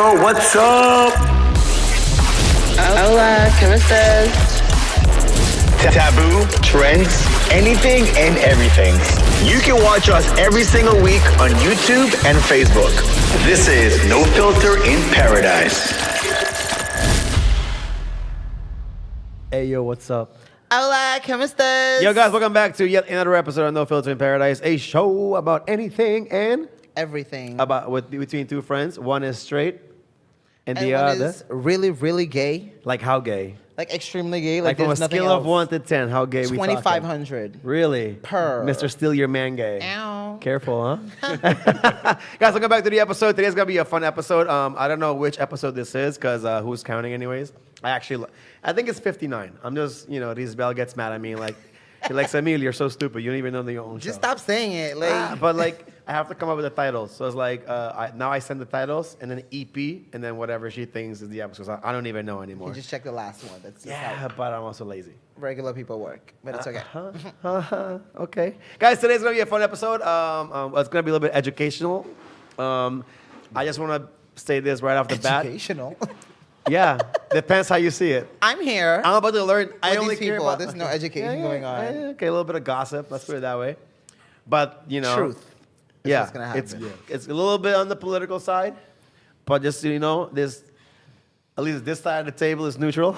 yo, what's up? Hola, ¿cómo estás? Taboo, trends, anything and everything. You can watch us every single week on YouTube and Facebook. This is No Filter in Paradise. Hey, yo, what's up? Hola, ¿cómo estás? Yo, guys, welcome back to yet another episode of No Filter in Paradise, a show about anything and Everything. between two friends. One is straight, and the one other is really, really gay. like how gay? Like extremely gay. Like from a there's nothing scale of else. 1 to 10, how gay we talking? 2,500. Really? Per. Mr. Steal Your Man Gay. Ow. Careful, huh? Guys, welcome back to the episode. Today's gonna be a fun episode. I don't know which episode this is because who's counting, anyways. I think it's 59. I'm just, Rizbel gets mad at me like, Emil, you're so stupid. You don't even know your own show. Just stop saying it. But I have to come up with the titles. So it's like, now I send the titles and then EP and then whatever she thinks is the episode. I don't even know anymore. You just check the last one. That's just Yeah, how but I'm also lazy. regular people work. But it's okay. Okay. Guys, today's going to be a fun episode. It's going to be a little bit educational. I just want to say this right off the bat. Educational. Yeah, depends how you see it. I'm here. I'm about to learn. I with only these care people. about... There's no education going on. Okay, a little bit of gossip. Let's put it that way. But, Truth. is Yeah, what's gonna happen. it's a little bit on the political side, but just so you know, this at least this side of the table is neutral.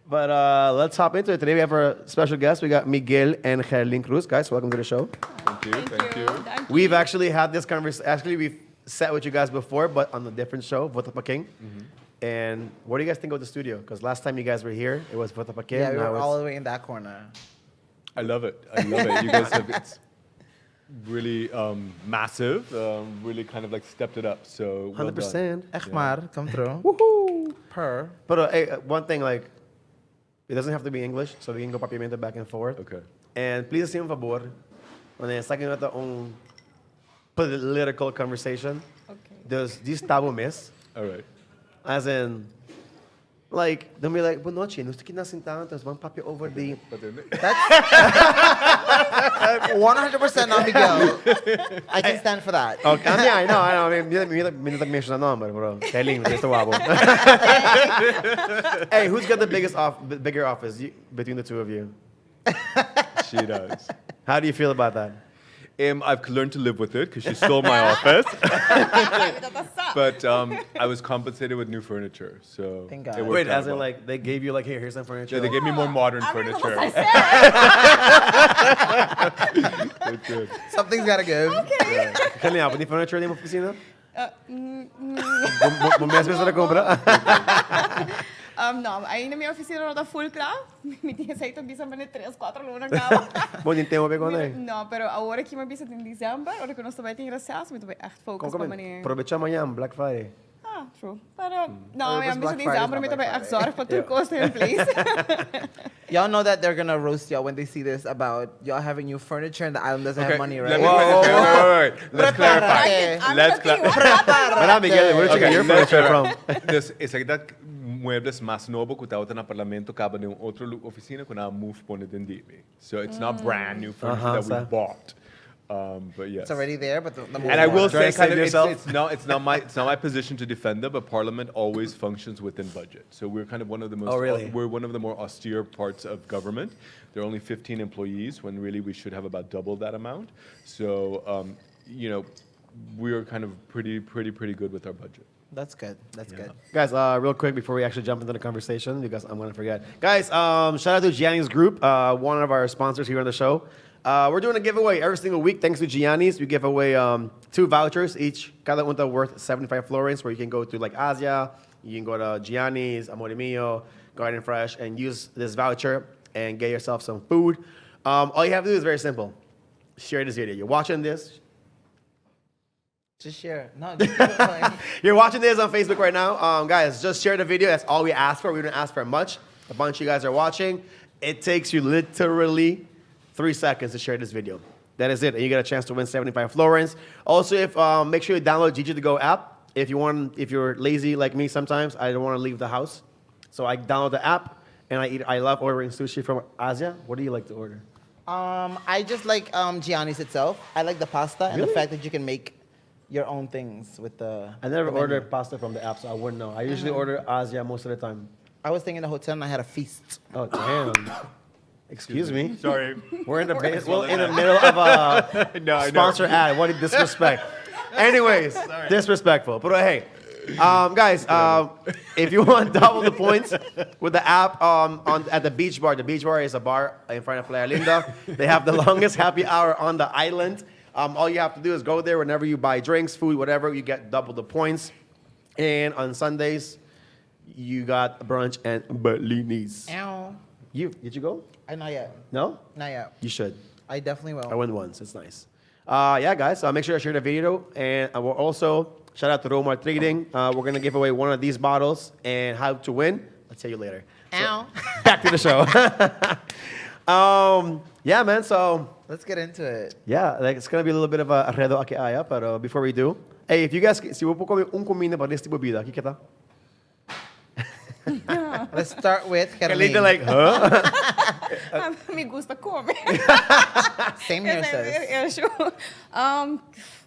But let's hop into it. Today we have our special guest. We got Miguel and Gerlin Cruz. Guys, welcome to the show. Thank you. We've actually had this conversation. Actually, we've sat with you guys before, but on a different show, Vota Pa King. And what do you guys think of the studio? Because last time you guys were here, it was Vota Pa King. Yeah, we now were it's- all the way in that corner. I love it. You guys have it's really massive. Really kind of like stepped it up. So well done. 100%. Echmar, come through. Woohoo! Per. But hey, one thing, like, it doesn't have to be English, so we can go papiamento back and forth. Okay. And please haceme un favor, when sa akin ito un political conversation, does this tabo miss? All right. As in, like, they'll be like, buenos noches, no estoy kinasintang, entonces van papi over the... But then, 100% not Miguel. I can stand for that. Okay, I know. I mean, minute mention na number, bro. Telling me, wabo. Hey, who's got the bigger office between the two of you? she does. How do you feel about that? I've learned to live with it because she stole my office. But I was compensated with new furniture, so Thank God. it worked Wait, out as in, well. like, they gave you, like, here's some furniture? Yeah, they gave me more modern furniture. It's good. Something's gotta give. Kailan ako, di furniture din mo opisina? Bumiyas mo sa compra? No, aí na minha oficina não tá full craft. Me tinha saído bisa para 3-4 lunas acaba. Bom, din tempo pegou na Não, pero agora que me bisa em dezembro, agora que nós também tem graças, me também echt focus Como pa manier. aprovecha amanhã, Black Friday. Ah, true. Pero não, Mas minha Black bisa em Friday is dezembro, not me Black também echt Friday. zorg para tudo cost in place. Y'all know that they're gonna roast y'all when they see this about y'all having new furniture and the island doesn't have money, right? Let me wait. Let's clarify. Prepárate. Let's clarify. Mara, Miguel, where'd you get your furniture from? It's like that muebles más novo que estava na apartamento acaba de outra oficina que na move pone dentro. So it's not brand new furniture that we bought. But yes. It's already there, but the And I will Try say, to kind save of, yourself. it's not my position to defend them, but Parliament always functions within budget. So we're kind of one of the most. Oh, really? We're one of the more austere parts of government. There are only 15 employees when really we should have about double that amount. So we're kind of pretty good with our budget. That's good. That's good. Guys, real quick before we actually jump into the conversation, because I'm going to forget. Guys, shout out to Gianni's Group, one of our sponsors here on the show. We're doing a giveaway every single week. Thanks to Gianni's, we give away 2 vouchers, each cada una worth 75 florins, where you can go to like Asia, you can go to Gianni's, Amore Mio, Garden Fresh, and use this voucher and get yourself some food. All you have to do is very simple. Share this video. You're watching this. Just share. No, just keep it going. You're watching this on Facebook right now. Guys, just share the video. That's all we ask for. We don't ask for much. A bunch of you guys are watching. It takes you literally 3 seconds to share this video. That is it. And you get a chance to win 75 florins. Also, make sure you download GG2Go app. If you're lazy like me sometimes, I don't want to leave the house. So I download the app, and I love ordering sushi from Asia. What do you like to order? I just like Gianni's itself. I like the pasta and the Really? fact that you can make your own things with the. I never the menu. ordered pasta from the app, so I wouldn't know. I usually order Asia most of the time. I was staying in a hotel and I had a feast. Oh, damn. Excuse me. Sorry. We're in the in the middle of a No, I know. sponsor ad. What a disrespect. Anyways, disrespectful. But hey, guys, if you want double the points with the app at the beach bar is a bar in front of Playa Linda. They have the longest happy hour on the island. All you have to do is go there whenever you buy drinks, food, whatever. You get double the points. And on Sundays, you got brunch and Berlinis. Ow. Did you go? Not yet. No? Not yet. You should. I definitely will. I went once. It's nice. Yeah, guys. Make sure to share the video. And we'll also shout out to Romar Trading. We're going to give away one of these bottles. And how to win, I'll tell you later. Ow. So, back to the show. Yeah, man. So, Let's get into it. yeah, like, it's going to be a little bit of a redo aquí aya. But before we do, hey, if you guys, si vos puedo comer un comida para este bebida, aquí que está. Let's start with Carlita, Carlene. like, huh? Me gusta comer. Same here, sis.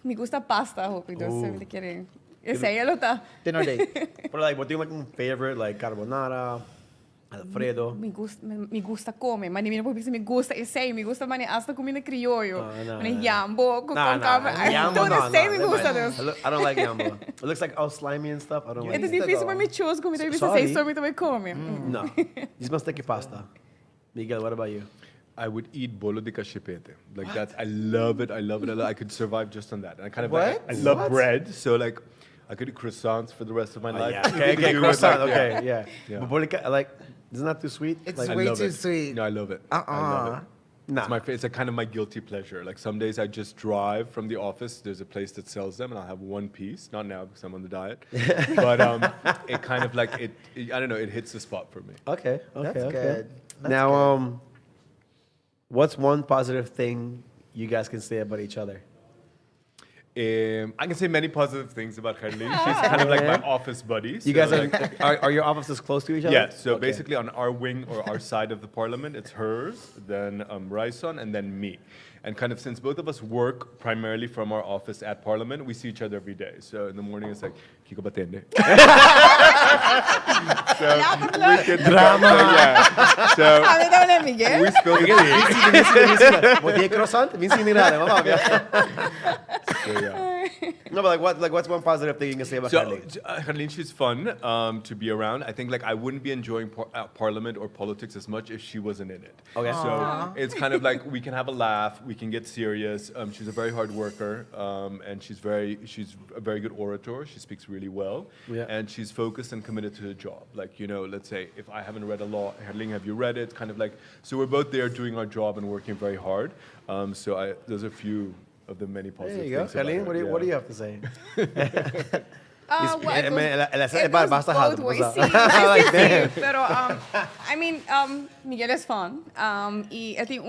Me gusta pasta, hope you don't say querer. Esse aí ela tá. Dinner date. But like, what do you like favorite? Like carbonara, Alfredo. Me gusta comer, mas nem porque me gusta, esse aí, me gusta mani hasta comida criollo. No, Mani jambo, com Nah, Yambo, tudo no, sei, me never gusta mind. Deus. I don't like yambo. It looks like all slimy and stuff. I don't like É it. difícil para mim choose comida, você Sorry. sei, só me também come. No. You must take your pasta. Miguel, what about you? I would eat bolo de cachepete. Like that's, I love it. I love it. I could survive just on that. And I kind of What? I love What? bread, so like I could eat croissants for the rest of my life. Yeah. Okay, Do it croissant. like- Okay, yeah. Yeah. But bolica, like, isn't that too sweet? It's like, I way love too it. sweet. No, I love it. I love it. nah. It's like kind of my guilty pleasure. Like some days I just drive from the office. There's a place that sells them, and I'll have one piece. Not now because I'm on the diet. But it kind of like I don't know. It hits the spot for me. Okay, okay, That's okay. good. That's Now, good. what's one positive thing you guys can say about each other? I can say many positive things about Carlene. She's kind of like my office buddy. You so, guys like, are your offices close to each other? yeah, so Okay. basically on our wing or our side of the parliament, it's hers, then Raison, and then me. And kind of since both of us work primarily from our office at parliament, we see each other every day. So in the morning it's like, Kiko batende. So we get drama. Yeah. So Sabi daw na Miguel? we spill the tea. Botella croissant? Minsi nirada, mama. So, yeah. No, but what's one positive thing you can say about So, Carlene? Harleen, she's fun to be around. I think like I wouldn't be enjoying parliament or politics as much if she wasn't in it. Okay. So it's kind of like we can have a laugh, we can get serious. She's a very hard worker, and she's a very good orator. She speaks really well, Yeah. and she's focused and committed to the job. Like let's say if I haven't read a law, Harleen, have you read it? Kind of like so we're both there doing our job and working very hard. There's a few of the many There positive you go. things. about Carlene, her, what do you yeah. have to say? Well, I mean, it basta goes hard, both ways. basta. Sí, Like, sí, damn. sí. Pero, I mean, Miguel es fun. Y ele tem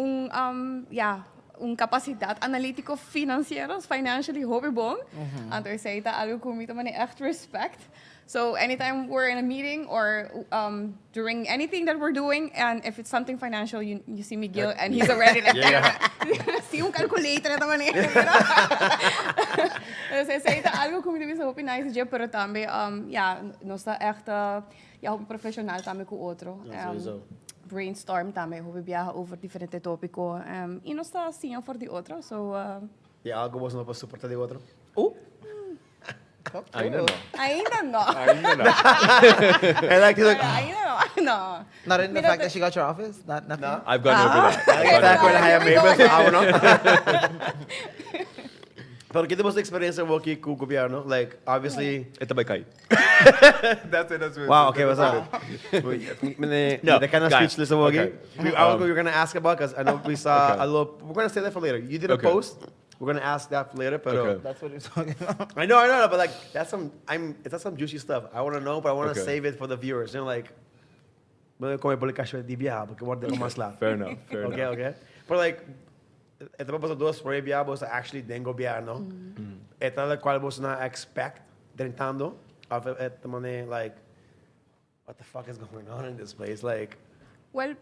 capacidade analítico financieros, financially hobby bom. En er zei dat algo comito mane echt respect. So anytime we're in a meeting or during anything that we're doing, and if it's something financial, you see Miguel and he's already like, see un calculator na tamani. Dus hij zei dat algo comito bisa hopi nice job, pero tambe no está echt hopi professional tambe com outro. sowieso. Brainstorm tambe hopi viaja over diferente tópico. E no está assim for the outro. So Y algo vos no puedes soportar de otro. Ainda no. ainda no. Ainda no. I like to like, No. Not in the Mira, fact that she got your office? Nothing? No. I've gone over that. está con la haya Here we go maybe, again. no. Pero ¿qué tenemos de experiencia aquí con gobierno? Like, obviously. Ito ba kay? That's it. That's it. Wow, okay, what's up? No, The kind of guys, speechless of okay. I was going to ask about because I know we saw Okay. a little. We're going to say that for later. You did a Okay. post. We're going to ask that for later, but Okay. That's what you're talking about. I know, but like that's some juicy stuff. I want to know, but I want to Okay. save it for the viewers. You know, like, voy a comer bolicacho de diablo porque voy a tener más lá. Fair enough. Fair Okay, enough. okay. But like, ito pa sa dos for biabos actually den gobyerno. Ito la cual vos na expect drentando of it money like, what the fuck is going on in this place? Like, Well,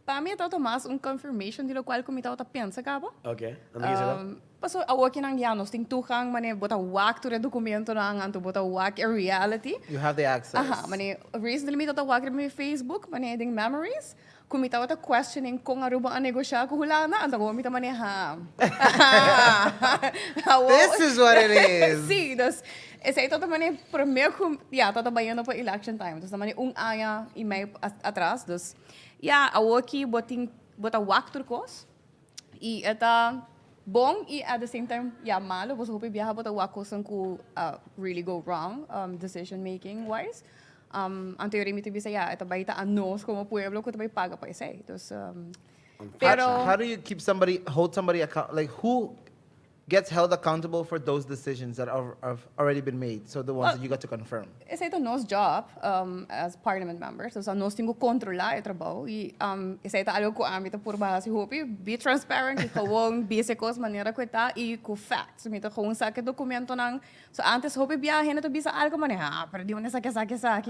para mí todo más un confirmation de lo cual comita otra piensa, cabo. Okay. Ano gisila? Paso awakin ang yanos ting tukang mane bota wak to dokumento nang anto bota wak a reality. You have the access. Aha, mane recently mi tota wak mi Facebook mane ding memories. Kumita wata questioning kung aruba ang negosya ko hulana anto ko mita mane ha. This is what it is. Sí, dus esa ito mane primeiro tota bayano po election time. Dus mane aya email atrás, dus awaki bota wak turkos. E eta bom e at the same time malo was hope biyaha bota wako sang ku really go wrong decision making wise. Ang teoria mi to bisa ito baita anos como pueblo ko tabay paga pa isa. Dus pero how do you hold somebody account? Like who gets held accountable for those decisions that have already been made? So the ones that you got to confirm. Esa ito nos job as parliament members. So sa nos tingo kontrola e trabaho. Esa ito algo ko amita purba si Hopi be transparent ikawong bisikos manera ko ita i ko facts. Mita kung sa ke dokumento ng so antes Hopi biyahe na to bisa algo man pero di mo na saki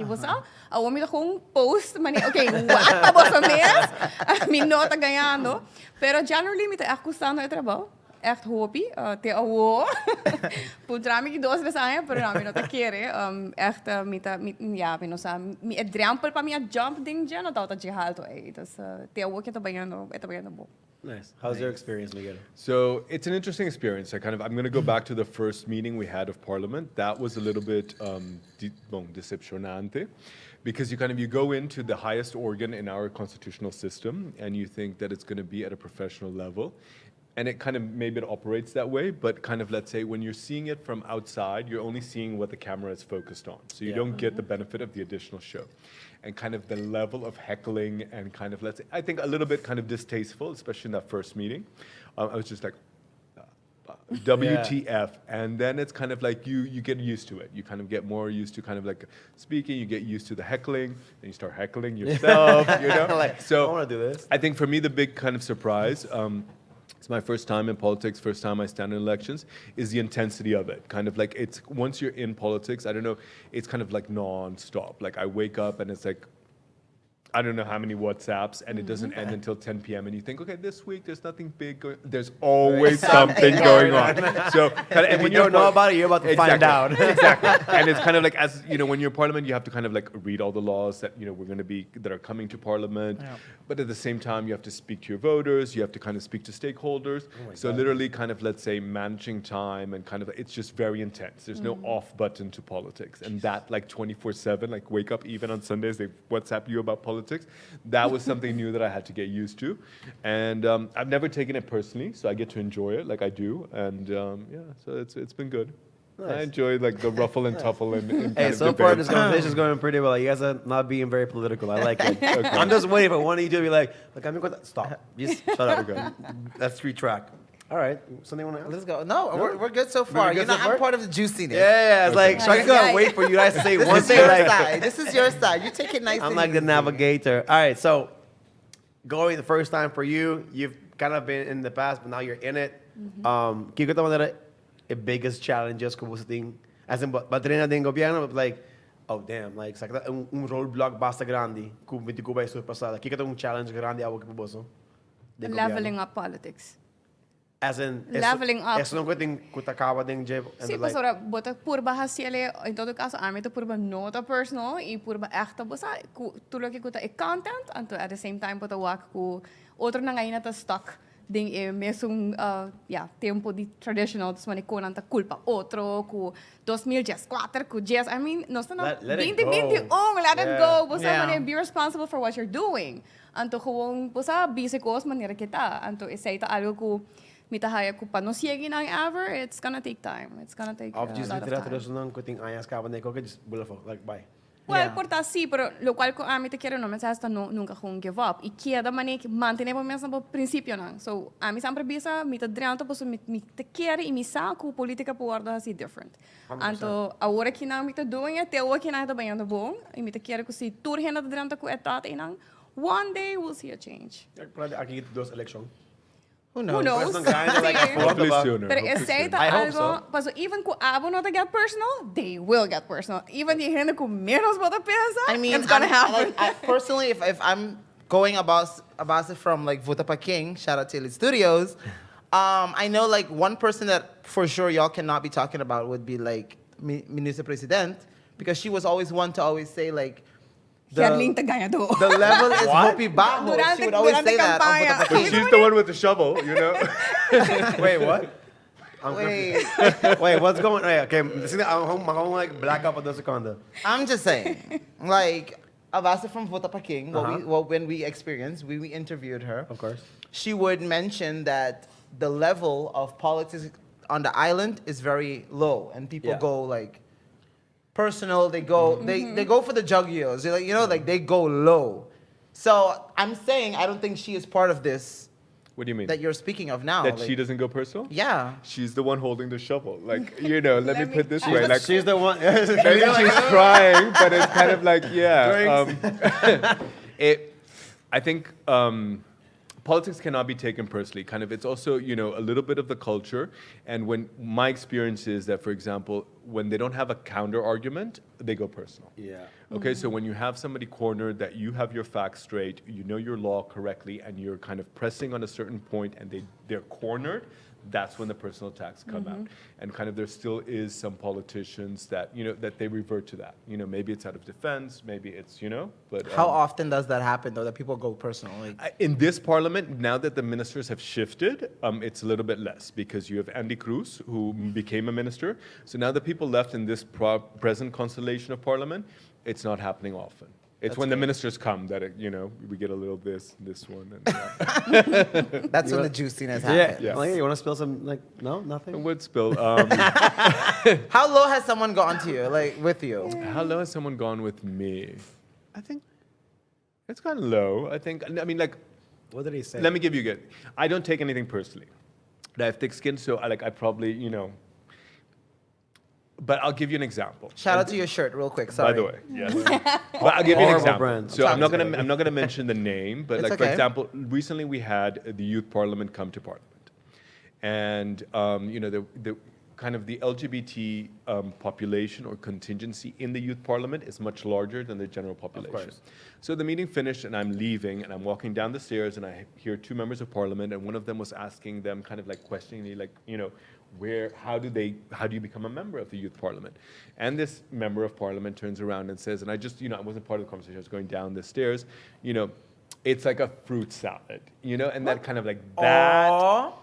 busa. Awo mita kung post man okay what about sa mes? Minota ganhando. Pero generally mita acusando e trabaho. Echt hopi, te awo. Pudrami ki dos besaya, pero nami no te kere. Echt mi drempel pa mi a jump ding dyan, no tauta jihalto eh. Tas te awo kita bayano bo. Nice. How's your experience, Miguel? So it's an interesting experience. I'm going to go back to the first meeting we had of Parliament. That was a little bit decepcionante, because you go into the highest organ in our constitutional system, and you think that it's going to be at a professional level. And it maybe it operates that way, but let's say when you're seeing it from outside, you're only seeing what the camera is focused on. So you don't get the benefit of the additional show. And the level of heckling and let's say, I think a little bit distasteful, especially in that first meeting. I was just like, WTF. And then it's like you get used to it. You get more used to speaking, you get used to the heckling, and you start heckling yourself, So I want to do this. I think for me, the big surprise, it's my first time in politics, first time I stand in elections, is the intensity of it. It's once you're in politics, I don't know, it's non-stop. I wake up and it's I don't know how many WhatsApps, and it doesn't end until 10 p.m. And you think, okay, this week there's nothing big going. There's always something going on. So, and when you don't know about it, you're about to find out. Exactly. And it's as when you're Parliament, you have to read all the laws that we're going to be that are coming to Parliament. Yeah. But at the same time, you have to speak to your voters. You have to speak to stakeholders. So literally, let's say managing time and it's just very intense. There's no off button to politics, and that 24/7, wake up even on Sundays, they WhatsApp you about politics. That was something new that I had to get used to, and I've never taken it personally, so I get to enjoy it like I do, and so it's been good. Nice. I enjoy the ruffle and tuffle and hey, so far this conversation is going pretty well. You guys are not being very political. I like it. Okay. I'm just waiting for one of you to be like, I'm going to stop. Just shut up. Okay. Let's retrack. All right. Something you want to ask? Let's go. No, we're good so far. Good so far? I'm part of the juiciness. Yeah. It's Shaka's going to wait for you guys to say one thing. This is your side. You take it nice. I'm the navigator. All right. So going the first time for you, you've been in the past, but now you're in it. Can you tell me the biggest challenges kung sa ting, as in, baterin na din gobyerno, oh damn, sakta, roadblock basta grande, kung hindi ko ba surpasada. Kika tong challenge grande awag po boso? Leveling up politics. As in, leveling up. Eso não coiting kutakawa ding jeep. Sim, pastora, bota purba hasile, em todo caso, ame to purba nota personal e purba echta bosa, tulo que kuta e content, anto at the same time bota wak ku outro na ngayon na stuck ding mesmo tempo de traditional, dus mane ko nanta culpa outro ku 2014 ku yes, I mean, no está na 2021, let it go, bosa mane be responsible for what you're doing. Anto kung bosa bisikos manera kita, anto isaita algo ku mitahaya ko pa no siegi nang ever, it's gonna take time. It's gonna take a lot of time. Traditional kuting ayas ka ba ko just bulafo bye. Well, porta sí, pero lo cual ko ami te quiero no me hasta nunca kung give up. E queda mane mantener po mesmo po princípio nang. So, ami sempre bisa mi te drianto po so mi te quiere e mi sa ku politica po orda assim different. 100%. Anto agora que não mi te doing it, te o que não tá banhando bom, e mi te quiere ko si tur hena te drianto ko etat e nang one day we'll see a change. Aqui dos election. Who knows? Hopefully sooner. Pero aceita algo, so even kung abo not to get personal, they will get personal. Even the gente com menos bota pensa, I mean, it's gonna happen. Personally, if I'm going about it from like Vota Pa King, shout out to Elite Studios. I know like one person that for sure y'all cannot be talking about would be like Minister President, because she was always one to always say like Herling Tagayado. the level is hopi bajo. She would always say that on Vota Pa But King. she's the one with the shovel, you know? Wait, what? Wait, Wait, what's going on? Okay, I'm like black up on the second. I'm just saying, like, Abasa from Vota Pa King, when we experienced, we interviewed her. Of course. She would mention that the level of politics on the island is very low, and people go like personal. They go they go for the juggios. They're like, you know, like they go low. So I'm saying I don't think she is part of this What do you mean? that you're speaking of now. That like, she doesn't go personal? Yeah. She's the one holding the shovel. Like, you know, let me put it this She's way. Like, She's the one. maybe she's crying, but it's kind of like, yeah. I think politics cannot be taken personally. Kind of, it's also, you know, a little bit of the culture. And when my experience is that, for example, when they don't have a counter argument, they go personal. Yeah. Okay, so when you have somebody cornered that you have your facts straight, you know your law correctly, and you're kind of pressing on a certain point, and they're cornered, that's when the personal attacks come out. And kind of there still is some politicians that, you know, that they revert to that. You know, maybe it's out of defense, maybe it's, you know, but... How often does that happen, though, that people go personal? Like, in this parliament, now that the ministers have shifted, it's a little bit less because you have Andy Cruz, who became a minister. So now the people left in this present constellation of parliament, it's not happening often. It's when the ministers come that, you know, we get a little this one, and that. that's when the juiciness Yeah. happens. Yes. Like, you want to spill some? Like, no, nothing. Would spill. How low has someone gone to you, like with you? How low has someone gone with me? I think it's gone low. I mean, like, What did he say? let me give you a good. I don't take anything personally. I have thick skin, so I probably, you know. But I'll give you an example. Shout out to your shirt, real quick. Sorry. By the way, yes. But I'll give you an Horrible example. brand. So I'm not gonna mention the name, but It's like for okay. example, recently we had the youth parliament come to parliament, and you know the kind of the LGBT population or contingency in the youth parliament is much larger than the general population. course. So the meeting finished, and I'm leaving, and I'm walking down the stairs, and I hear two members of parliament, and one of them was asking them, kind of like questioning me, like, you know, how do you become a member of the youth parliament? And this member of parliament turns around and says, and I just, you know, I wasn't part of the conversation, I was going down the stairs, you know, it's like a fruit salad, you know, and that kind of like that.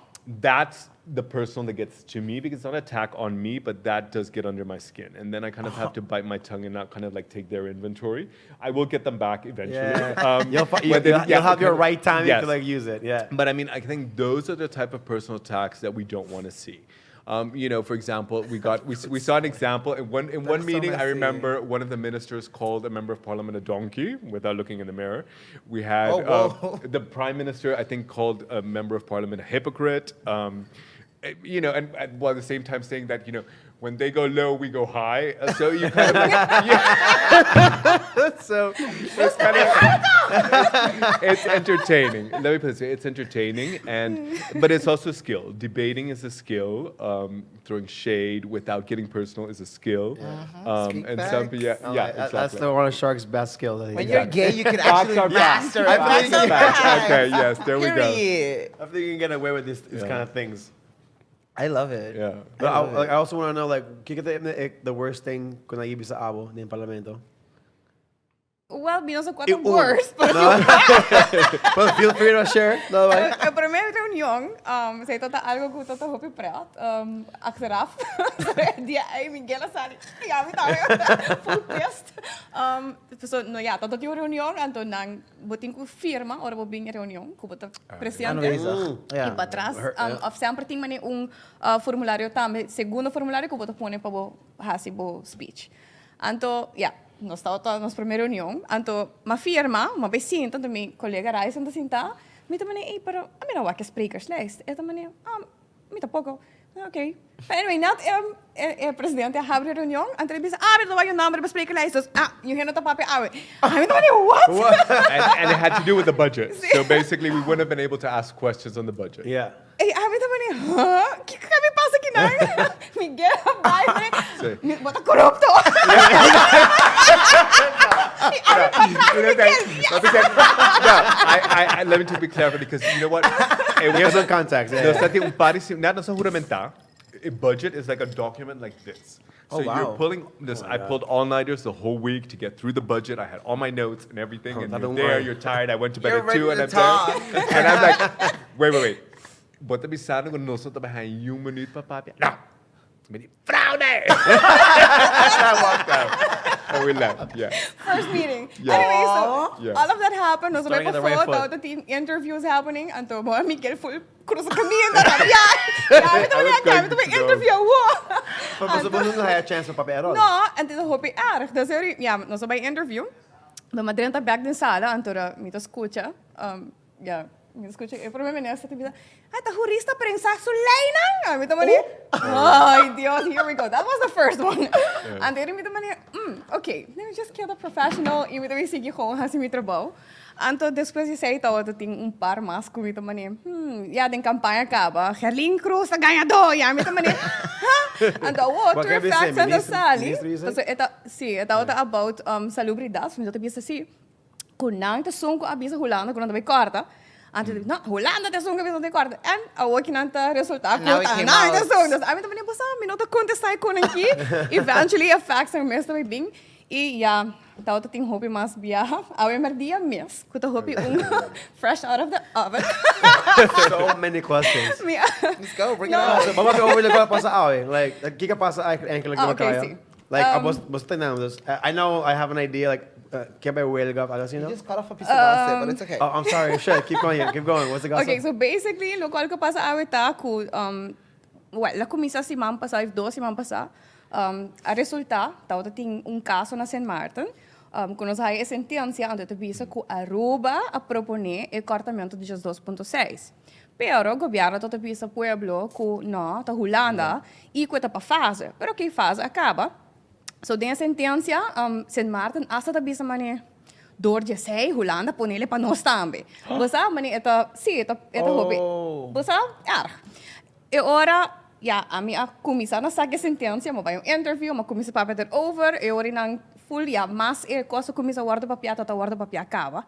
That's the personal that gets to me because it's not an attack on me, but that does get under my skin. And then I kind of have to bite my tongue and not kind of like take their inventory. I will get them back eventually. Yeah. You'll You'll have your right time Yes. to like use it. Yeah. But I mean, I think those are the type of personal attacks that we don't want to see. You know, for example, we saw an example in one so meeting. I messy. remember one of the ministers called a member of parliament a donkey without looking in the mirror. We had whoa. the prime minister, I think, called a member of parliament a hypocrite. You know, and while at the same time saying that, you know, when they go low, we go high. So you kind of like, yeah. So it's kind of, it's entertaining. Let me put it this way, it's entertaining, but it's also a skill. Debating is a skill. Throwing shade without getting personal is a skill. Speak And facts. some, yeah, Oh, yeah, that's exactly. one of Shark's best skills. I think. When you're gay, you can actually are facts. master. I Facts believe are in facts. facts. Okay, yes, there we go. Period. I think you can get away with these Yeah. kind of things. I love it. Yeah. But I also want to know, like, the worst thing kung naiibig sa abo ng parlamento? Well, no sé cuánto Uno. worse, pero Well, feel free to share. No, like, a primeira reunião, sei tota algo que tota hopi prat, achteraf, die ai Miguel Asari, ja, mi tayo, full pissed. So, no, ja, tot die reunião, anto nang boting ko firma, ora bo bing reunião, ko bota presidente. Yeah. E para trás, sempre tem mani formulário também, segundo formulário que bota pone para bo hasi bo speech. Anto, ja, nós estávamos toda nossa primeira reunião, anto uma firma, uma vizinha, tanto meu colega Raíssa anda sentar, me também, pero a minha wakker sprekerslijst. E também, me tampouco. Ok. But anyway, net presidente abre a reunião, anto ele diz, mas não vai o nome da sprekerslijst, dus, you hear not a papi awe. Me também, what? And it had to do with the budget. So basically, we wouldn't have been able to ask questions on the budget. yeah. Me também, o que me passa aqui não? Miguel, vai, Sim. me bota corrupto. Let me to be clear because you know what? We have some contacts. Yeah, There's something not sa juramenta. A budget is like a document like this. So Oh, wow. you're pulling this. I pulled all-nighters the whole week to get through the budget. I had all my notes and everything. And you're don't there, worry. you're tired. I went to bed You're at 2 ready and to I'm talk. there. And I'm like, wait. Bota bisado kung noso tabahan yung minuto pa papya. No! Fraude! I walked out. And we left, yeah. First meeting. Yeah. Anyway, so Yeah. all of that happened. So Starting may at the right pa-photo, foot. the team interviews happening. Anto mo, Miguel full cruise kami. Kami ito was going may to go. interview. Pagpasabot nung kaya chance pa papel. No, and then hopi erg. Dus no so by interview. De madrinha tá back din sala, antora mito escucha. Mito escucha. E problema nessa tipo, tá jurista prensa Suleina. Mito mani. Ay, Dios, here we go. That was the first one. And then mito mani, okay, let me just kill the professional. E mito may sige ko hasi mi trabalho. Anto depois de sair tao ting par mas ko mito mani. Den campanha acaba. Gerlin Cruz a ganhador. Mito mani. Anto What two can we facts say? and the Ministro- sali. ministro, you said? Ito about salubridade, mas eu te assim, kunang te sonko abisa Holanda kunang te korta. Anto no, Holanda te sonko abisa te korta. En awo kinanta resultaat Now it kota. came Na out. te sonko. Dus ami te mani basa minuto contestai kunang ki. Eventually a facts ang mes te bing. E tao te ting hopi mas biya. Awe merdia mes. Kuta hopi fresh out of the oven. So many questions. Let's go, bring No. it So, on. vamos a overlook pa sa awe. Like, kika pa sa ay ankle Ah, okay, kaya. see. Like, basta na this. I know I have an idea. Like, kaya ba whale gap? Alas, you You know? just cut off a piece of gossip, but it's okay. Oh, I'm sorry. Shit, keep going. Keep going. What's the gossip? Okay, so basically, lo qual que pasa ahorita ku la comisa si man pasa, if do si man pasa, a resulta, tao ting caso na San Martin, quando sai a sentença, ando te visa ku Aruba a proponer o cortamento de 2.6. Pero o governo te visa pueblo ku no, ta Holanda, e que tá pa fase. Pero que fase acaba. So, den sentença, San Martin, hasta te visa mane, door je sei Holanda ponele pa nós também. Você, mani, ita hobi. Você, erg. E ora, a minha comissão na saque sentença, mas vai interview, uma comissão para pedir over, e ora nang full, mas coisa comissão guarda papel, tata guarda papel acaba.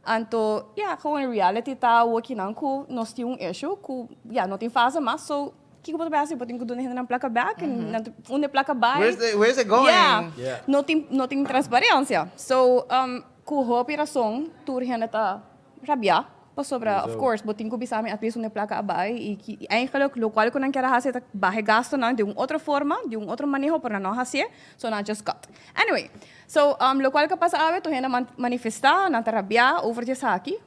Anto, gewoon in reality tá o que não ku nós tem issue, ku, não tem fase, mas so que pode ser, pode incluir na placa back, onde placa by. Where's it going? Yeah. Não tem transparência. So, ku hopi razão, tur hena ta rabia, pa sobra, of course, botin ko bisami at least onde placa abay, e eigenlijk lo qual ko nang kera hase ta bahe gasto na de outra forma, de outro manejo para não hase, so na just cut. Anyway, so lo qual ka pasa awe to hena manifestar na ta rabia over je saki,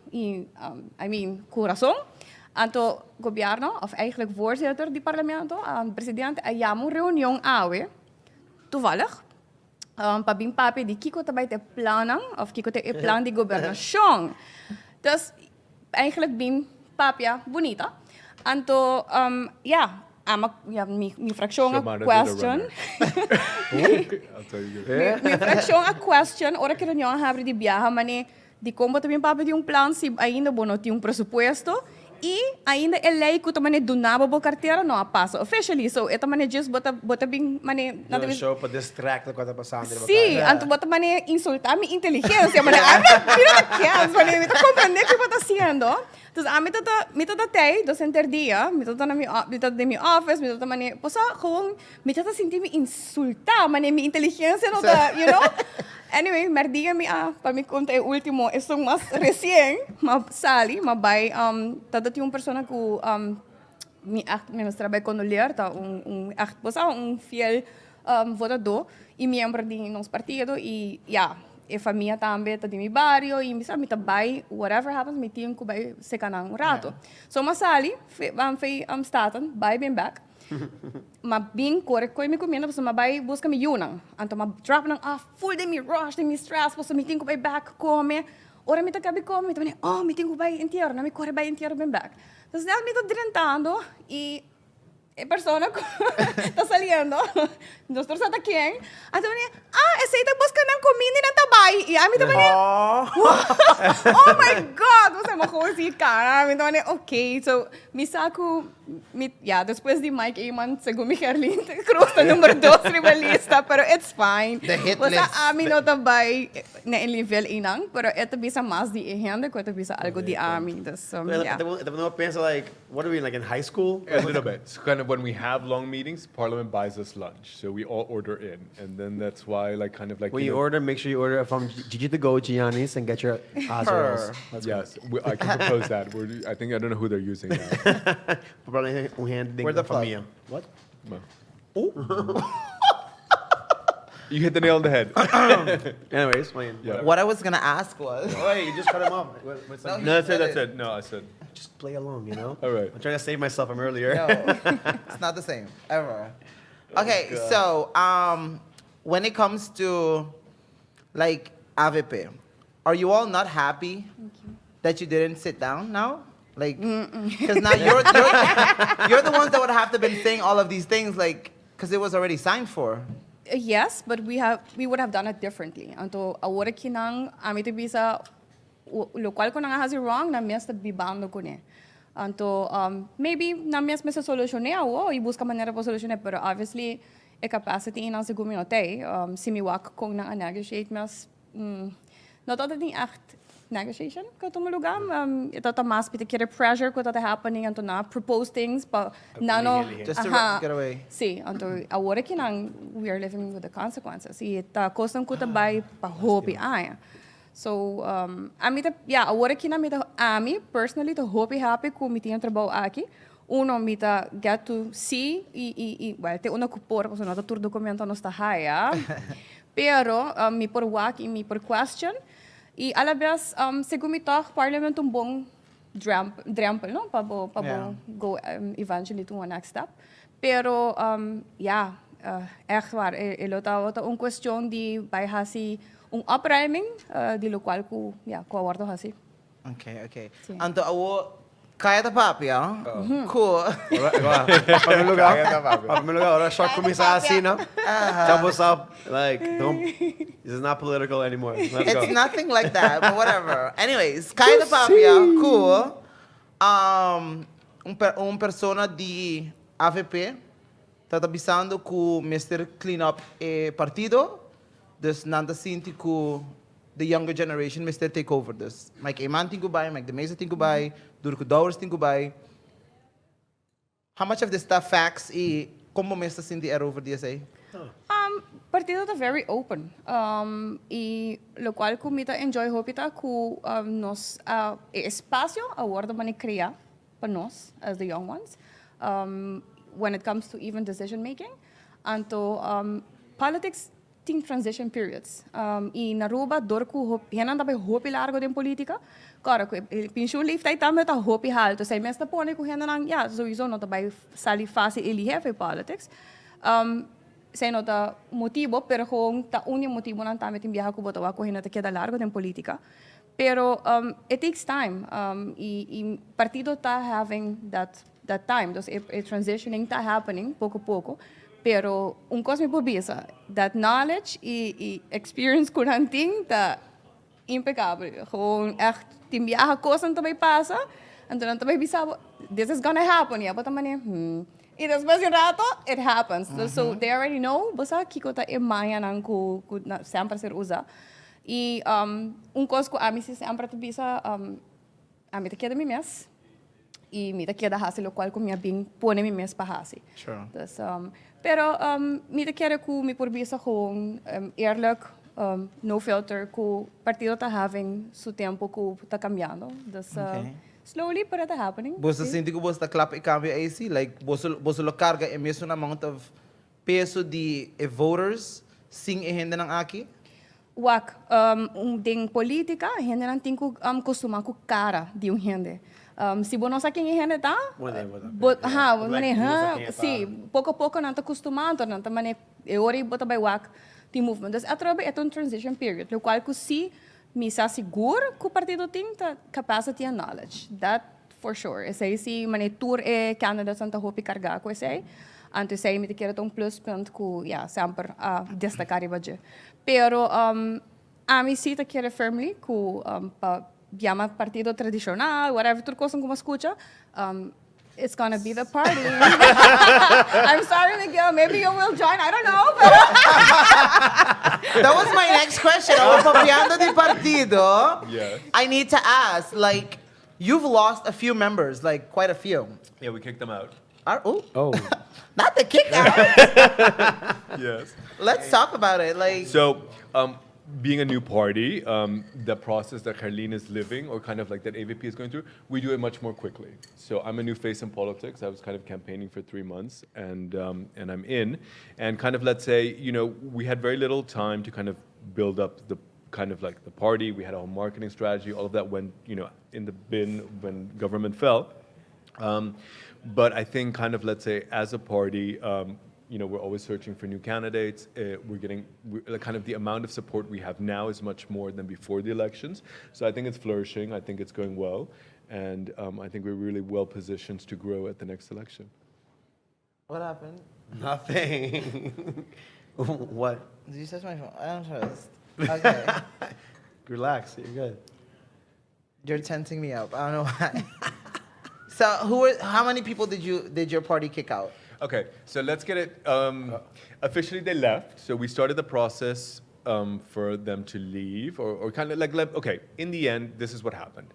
I mean, ku razão. Anto governo, of eigenlijk voorzitter di parlamento, presidente, ayamu reunião awe, toevallig, pabing papi di kiko tabay te planan, of kiko te e plan di gobernación. Dus eigenlijk bim papia bonita. Anto, mi fracción a Shomara question. I'll tell you. Mi fracción a question, ora que reunião abre di biaha, mane, di como também papi di plan, si ainda bono ti presupuesto, e ainda é lei que também donava a carteira não a passa officially, so esta mané just bota bem mané No show pa distract na kota pasando. sim, anto bota mané insultar minha inteligência, mané I'm not kids, mané me tá compreender que bota haciendo. Dus a me tá tei do center dia, me tá na mi office, me tá mané, posa gewoon me tá sentir me insultar, mané minha inteligência não tá, you know. Anyway, merdiga mi para me contar o último, é só mais recém, mas sali, mas vai tada tinha uma pessoa que me trabalha com o líder, tá um fiel votador e membro de nosso partido e a família também tá de meu bairro e me sabe tá vai whatever happens me tinha que vai se canar rato. So mas sali, fez staten, vai bem back. Maar bing korek ko mi comendo so mabay busca mi yunang anto ma drop nang full de mi rush de mi stress so mi tinko bay back come ora mi ta kabi come mi tane mi tinko bay inteiro na mi corre bay inteiro bem back so snel mi ta drentando e persona está saliendo, nosotros está aquí, entonces, ese está buscando comida na tabay, e a mim também, oh my God, você morreu assim, cara, a mim também, ok, so, me saco, depois de Mike Eman, segundo me Herlin, cruza número 2 rivalista, pero it's fine. The hit Basta list. a mim não tabay na nível inang, pero ito bisa mais de ihende, ko ito bisa algo de amin, so, yeah. No pensa like, what are we like in high school? A little bit. So kind of when we have long meetings, Parliament buys us lunch, so we all order in, and then that's why like kind of like When you know, order, make sure you order from Gigi to Go, Gianni's, and get your Azerols. yes, I can propose that. I think I don't know who they're using now. Probably un hand Where the fuck? What? No. You hit the nail on the head. Anyways, Wayne. Yeah. What I was gonna ask was, Oh, wait, you just cut him off. No, No, that's it. That's it. No, I said. Just play along, you know? All right. I'm trying to save myself from earlier. no, it's not the same ever. Okay, so when it comes to like AVP, are you all not happy that you didn't sit down now? Like, because now you're the ones that would have to been saying all of these things, like, because it was already signed for. Yes, but we would have done it differently. Anto awara kinang amite bisa local ko nang hasi wrong na mes ta bibando ko ne. Anto maybe na mes sa solution ne awo ibusca manera pa solution pero obviously a capacity inang sa guminote simiwak kong nang negotiate mas not all the echt negotiation ko tumulugam ito ta mas pitikira pressure ko ta happening anto na propose things pa nano Just to get away. Sí, anto awara kinang we are living with the consequences. Y ta kosang ko tabay pa hopi ay. So amita awara kinang mita ami personally to hopi happy ko miti ang trabaho aki. Uno mita get to see well te una kupor ko na tur dokumento no sta haya. Pero mi por wak e mi por question e alabas segumitoch parliament um bom drempel no pabo go eventually to one next step. Pero echt waar elota un question di by hasi un upriming di lo cual ku ko awardo hasi. Okay. Sí. Anto awo kaya ta papi, cool. Ahora short kumisa asina. Chop us up. Like, this is not political anymore. Let's go. It's nothing like that, but whatever. Anyways, kaya ta papi, cool. Persona di AVP tatabisando ku Mr. Clean Up partido. Dus nanda sinti ku the younger generation Mr. Take Over dus. Mike Eman tingu bay, Mike de Mesa tingu bay, Durko Dowers tingu bay. How much of this stuff facts e como Mr. Cindy er over DSA? Partido está very open. Y lo cual kumita enjoy hopita ku nos espacio awardo mani crea para nos as the young ones. When it comes to even decision making. Anto politics ting transition periods. E naruba dorku henan dabe hopi largo den politica. Cara, pensioen leeftijd dan met een hopi haal. Dus hij mensen pone ku henan sowieso not dabe sali fase eli hefe politics. Zijn not a motivo, pero gewoon ta unia motivo nan tamet in viaja ku botawa ku henan te queda largo den politica. Pero it takes time. E partido ta having that time. Dus a transitioning ta happening pouco pouco. Pero cosa me pobisa, that knowledge e experience ko ng ting ta impeccable. Gewoon echt timbiaha kosan tabay pasa, ando lang tabay bisa, this is gonna happen. Yeah, but tamani, it is mas rato, it happens. So they already know, basta kiko ta emaya nang ku na sempre ser usa. E cosa ko ami si sempre tabisa, ami ta queda mi mes. E me queda hasi lo cual com minha bem pone mi mes pa hasi. Sure. Dus, pero me queda ku mi porbisa gewoon eerlijk, no filter ku partido ta having su tempo ku ta cambiando. Dus slowly pero ta happening. Bosta sinti ko bosta klap e cambio AC, like bosta lo carga e mesmo na amount of peso de voters sing e hende ng aki. Wak, ding politica, hende nan tinku costuma ku cara de hende. Se você não sabe quem é tá, sim, pouco a pouco não está acostumado, não está mané, ori bota by wak the movement. Dus atrobe é um transition period, o qual que se me sa seguro que o partido tem capacity and knowledge. That for sure. Say si manitur candidates anta hopi karga ko say. Anto say mi te kera tong pluspunt ku ja sempre destacare baje. Pero ami si te kera firmly ku pa biama partido tradicional, whatever tur cosa como escucha. It's gonna be the party. I'm sorry, Miguel. Maybe you will join. I don't know. That was my next question. Papiando di partido. Yes. I need to ask, like, you've lost a few members, like quite a few. Yeah, we kicked them out. Oh. Not the kick out. Yes. Let's talk about it. Like, So, being a new party, the process that Carlene is living, or kind of like that AVP is going through, we do it much more quickly. So I'm a new face in politics. I was kind of campaigning for 3 months, and I'm in. And kind of, let's say, we had very little time to kind of build up the kind of like the party. We had a whole marketing strategy. All of that went, in the bin when government fell. But I think kind of, let's say, as a party, we're always searching for new candidates. Kind of the amount of support we have now is much more than before the elections. So I think it's flourishing. I think it's going well. And I think we're really well positioned to grow at the next election. what happened? Nothing. What? Did you touch my phone? I don't trust. Okay. Relax. You're good. You're tensing me up. I don't know why. So, how many people did your party kick out? Okay, so let's get it. Officially, they left. So we started the process for them to leave, or kind of like, okay, in the end, this is what happened.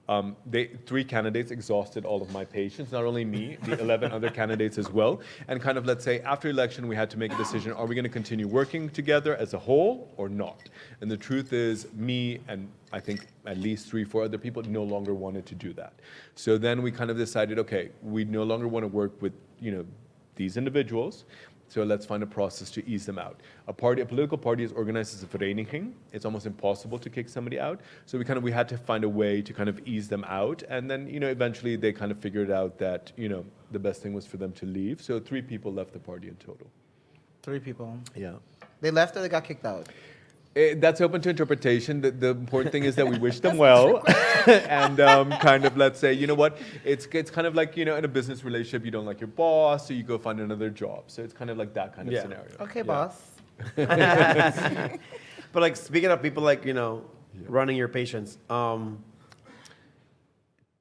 3 candidates exhausted all of my patience, not only me, the 11 other candidates as well. And kind of, let's say, after election, we had to make a decision, are we going to continue working together as a whole or not? And the truth is, me and I think at least 3-4 other people no longer wanted to do that. So then we kind of decided, okay, we no longer want to work with, these individuals. So let's find a process to ease them out. A political party is organized as a vereniging. It's almost impossible to kick somebody out. So we had to find a way to kind of ease them out. And then, eventually they kind of figured out that, the best thing was for them to leave. So 3 people left the party in total. 3 people. Yeah. They left or they got kicked out? That's open to interpretation. The important thing is that we wish them well, and kind of, let's say, you know what? It's kind of like, in a business relationship, you don't like your boss, so you go find another job. So it's kind of like that kind of scenario. Okay, Yeah. boss. But like speaking of people like running your patients,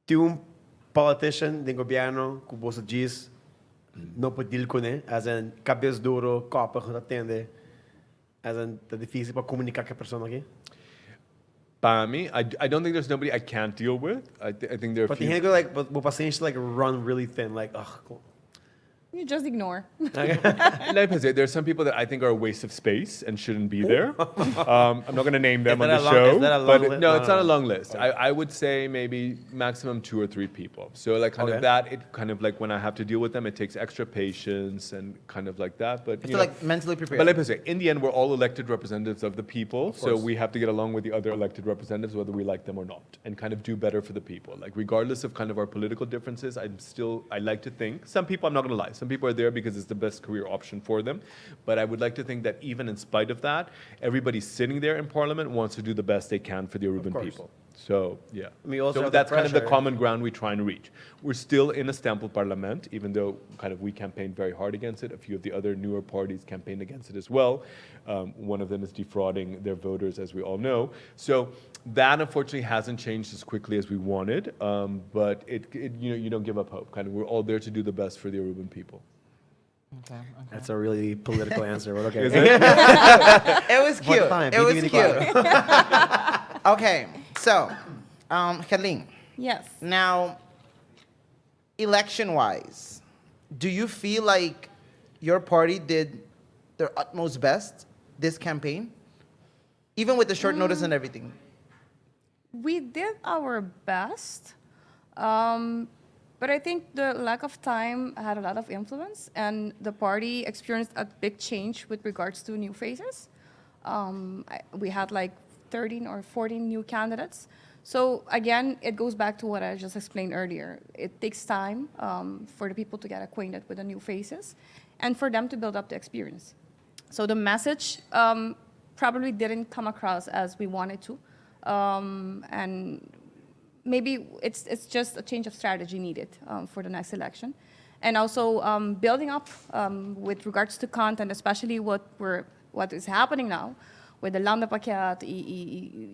do politician din gobyerno ku bosa G's no podil ko ne as in cabeça duro, copa quando atende. As in, tá difícil para comunicar com a pessoa aqui. Para mim, I don't think there's nobody I can't deal with. I think there are But few. tem gente que like, o paciente like run really thin, like, ugh. You just ignore. Like I say, there are some people that I think are a waste of space and shouldn't be there. I'm not going to name them Is on that the a long- show. is that a long but list? no, No, it's no, not a no. long list. I would say maybe maximum 2 or 3 people. So like kind Okay. of that, it kind of like when I have to deal with them, it takes extra patience and kind of like that. But You have to, like, mentally prepare. But like I say, in the end, we're all elected representatives of the people. So course. we have to get along with the other elected representatives, whether we like them or not, and kind of do better for the people. Like regardless of kind of our political differences, I like to think, some people, I'm not going to lie, some people are there because it's the best career option for them. But I would like to think that even in spite of that, everybody sitting there in parliament wants to do the best they can for the Aruban course. people. So, yeah. We also So have the that's kind of the pressure. common ground we try and reach. We're still in a stampled parliament, even though kind of we campaigned very hard against it. A few of the other newer parties campaigned against it as well. One of them is defrauding their voters, as we all know. So that unfortunately hasn't changed as quickly as we wanted. But you don't give up hope. Kind of, we're all there to do the best for the Aruban people. Okay. That's a really political answer, but okay. Is it? It was cute. time, It was BTV cute. Okay, so, Helene, Yes. now, election-wise, do you feel like your party did their utmost best this campaign? Even with the short notice and everything? We did our best, but I think the lack of time had a lot of influence, and the party experienced a big change with regards to new faces. We had like 13 or 14 new candidates. So again, it goes back to what I just explained earlier. It takes time for the people to get acquainted with the new faces and for them to build up the experience. So the message probably didn't come across as we wanted to. And maybe it's just a change of strategy needed for the next election. And also building up with regards to content, especially what is happening now with the landapakket,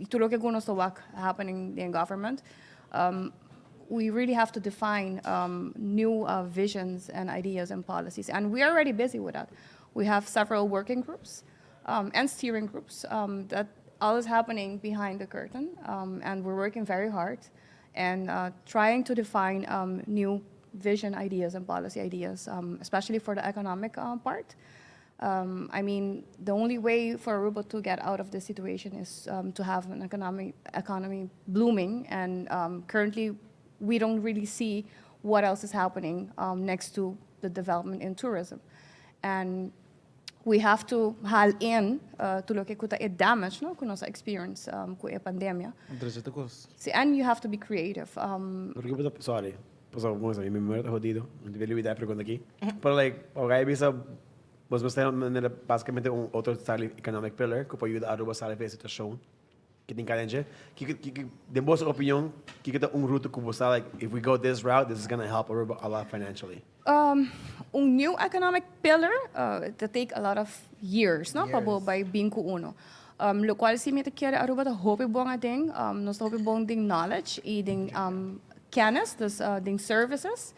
tulo que gusto wak happening in government. We really have to define new visions and ideas and policies. And we are already busy with that. We have several working groups and steering groups that all is happening behind the curtain. And we're working very hard and trying to define new vision ideas and policy ideas, especially for the economic part. I mean, the only way for Aruba to get out of this situation is to have an economy blooming. And currently, we don't really see what else is happening next to the development in tourism. And we have to hal in to look at the damage no kuno sa experience ku e pandemia. And you have to be creative. Sorry. So, mi memoria está jodido. No te voy a olvidar pregunta aquí. Pero, like, okay, bisa, mas nila basicamente outro economic pillar que pode ajudar a Aruba a essa situação que tem carência. De vossa opinião, que é ruta que você like, if we go this route, this is going to help Aruba a lot financially? New economic pillar, that take a lot of years, no? Pabo by bingku uno. Lo qual si mete kere Aruba ta hopi bong ding, nos hopi bong ding knowledge, e ding kennis, dus ding services.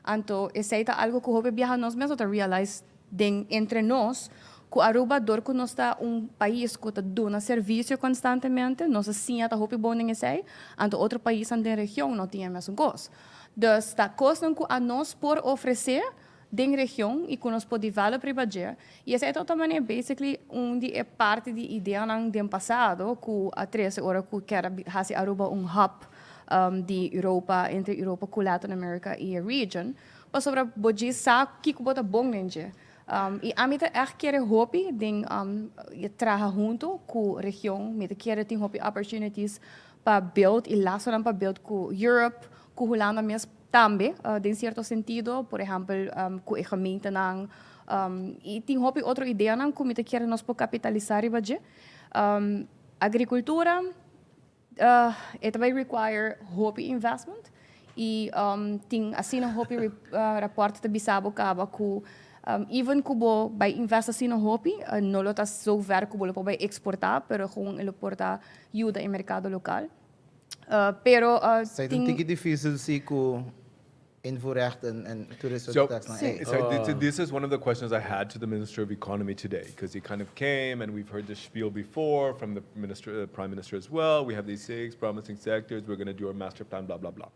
Anto isaita algo que hopi biyahan nos mesmo ta realize ding entre nos que Aruba dor que nós está país que está dando serviço constantemente, nós assim está hopi bom ning isai, anto outro país na região não tinha mesmo gosto. Dus está coisa que a nós por oferecer ding região e que nós pode desenvolver budget. E essa é totalmente basically é parte de ideia nang dem passado que a 13 hora que quer fazer Aruba hub de Europa entre Europa com Latin America e a region, mas sobre budget sa que bota bom ninja. E a mim é querer hobby ding trabalhar junto com a região, me querer ter hobby opportunities para build e laço para build com Europe, com Holanda mesmo também, em certo sentido, por exemplo, com a gemeente nang e tem hobby outra ideia nang como me querer nós por capitalizar e budget. Agricultura it vai require hobby investment e tem assim um hobby report de bisabo caba com even kubo by invest assim no hobby, não lo tá so ver kubo lo vai exportar, pero com ele porta ajuda em mercado local. Pero Sei tem que difícil se com invoerrecht and tourist tax na. So this is one of the questions I had to the Minister of Economy today, because he kind of came and we've heard this spiel before from the Prime Minister as well. We have these 6 promising sectors. We're going to do our master plan, blah blah blah.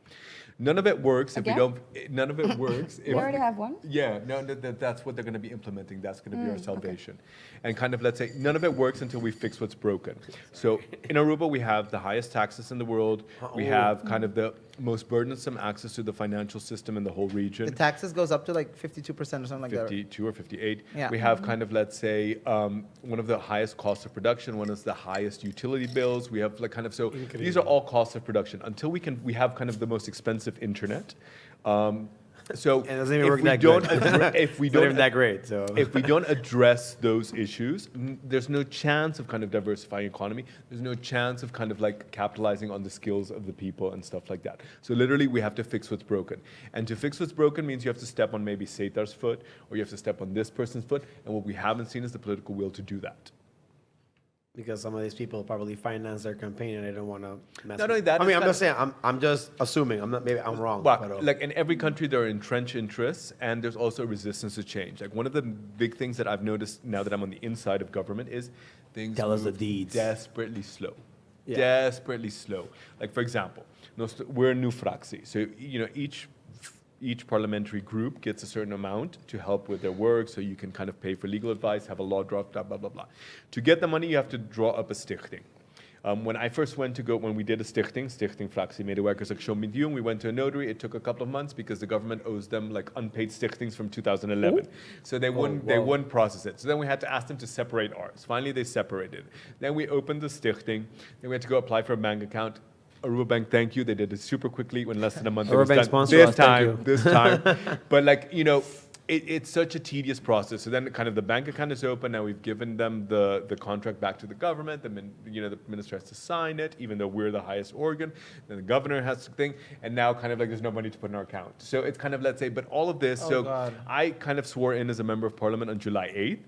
None of it works if we don't. None of it works. We already have one. Yeah, no, that's what they're going to be implementing. That's going to be our salvation. Okay. And kind of, let's say, none of it works until we fix what's broken. So in Aruba, we have the highest taxes in the world. We have kind of the most burdensome access to the financial system in the whole region. The taxes goes up to like 52% or something like that. 52 or 58. Yeah. We have kind of, let's say, one of the highest costs of production, one of the highest utility bills. We have like kind of, so these are all costs of production. Until we have kind of the most expensive internet. So it doesn't even work if we that don't good. if we It's not don't even that great. So if we don't address those issues, there's no chance of kind of diversifying economy. There's no chance of kind of like capitalizing on the skills of the people and stuff like that. So literally, we have to fix what's broken. And to fix what's broken means you have to step on maybe Seitar's foot, or you have to step on this person's foot. And what we haven't seen is the political will to do that. because some of these people probably finance their campaign and they don't want to mess. Not only that, I mean, it's I'm just kind saying. I'm just assuming. I'm not. Maybe I'm wrong. But but, like in every country, there are entrenched interests, and there's also resistance to change. Like one of the big things that I've noticed now that I'm on the inside of government is things Tell us the move deeds. desperately slow. Yeah. Desperately slow. Like for example, we're a new fraksi, so each parliamentary group gets a certain amount to help with their work, so you can kind of pay for legal advice, have a law draft, blah, blah, blah, blah. To get the money, you have to draw up a stichting. When I first when we did a stichting Fractie Medewerkers Actie Medium, we went to a notary. It took a couple of months because the government owes them like unpaid stichtings from 2011. So they wouldn't process it. So then we had to ask them to separate ours. Finally, they separated. Then we opened the stichting. Then we had to go apply for a bank account. Aruba Bank, thank you. They did it super quickly. In less than a month, it was Bank done. sponsor us, This time. But like, it's such a tedious process. So then kind of the bank account is open. Now we've given them the contract back to the government. The minister has to sign it, even though we're the highest organ. Then the governor has to think. And now kind of like there's no money to put in our account. So it's kind of, let's say, but all of this. God. I kind of swore in as a member of parliament on July 8th.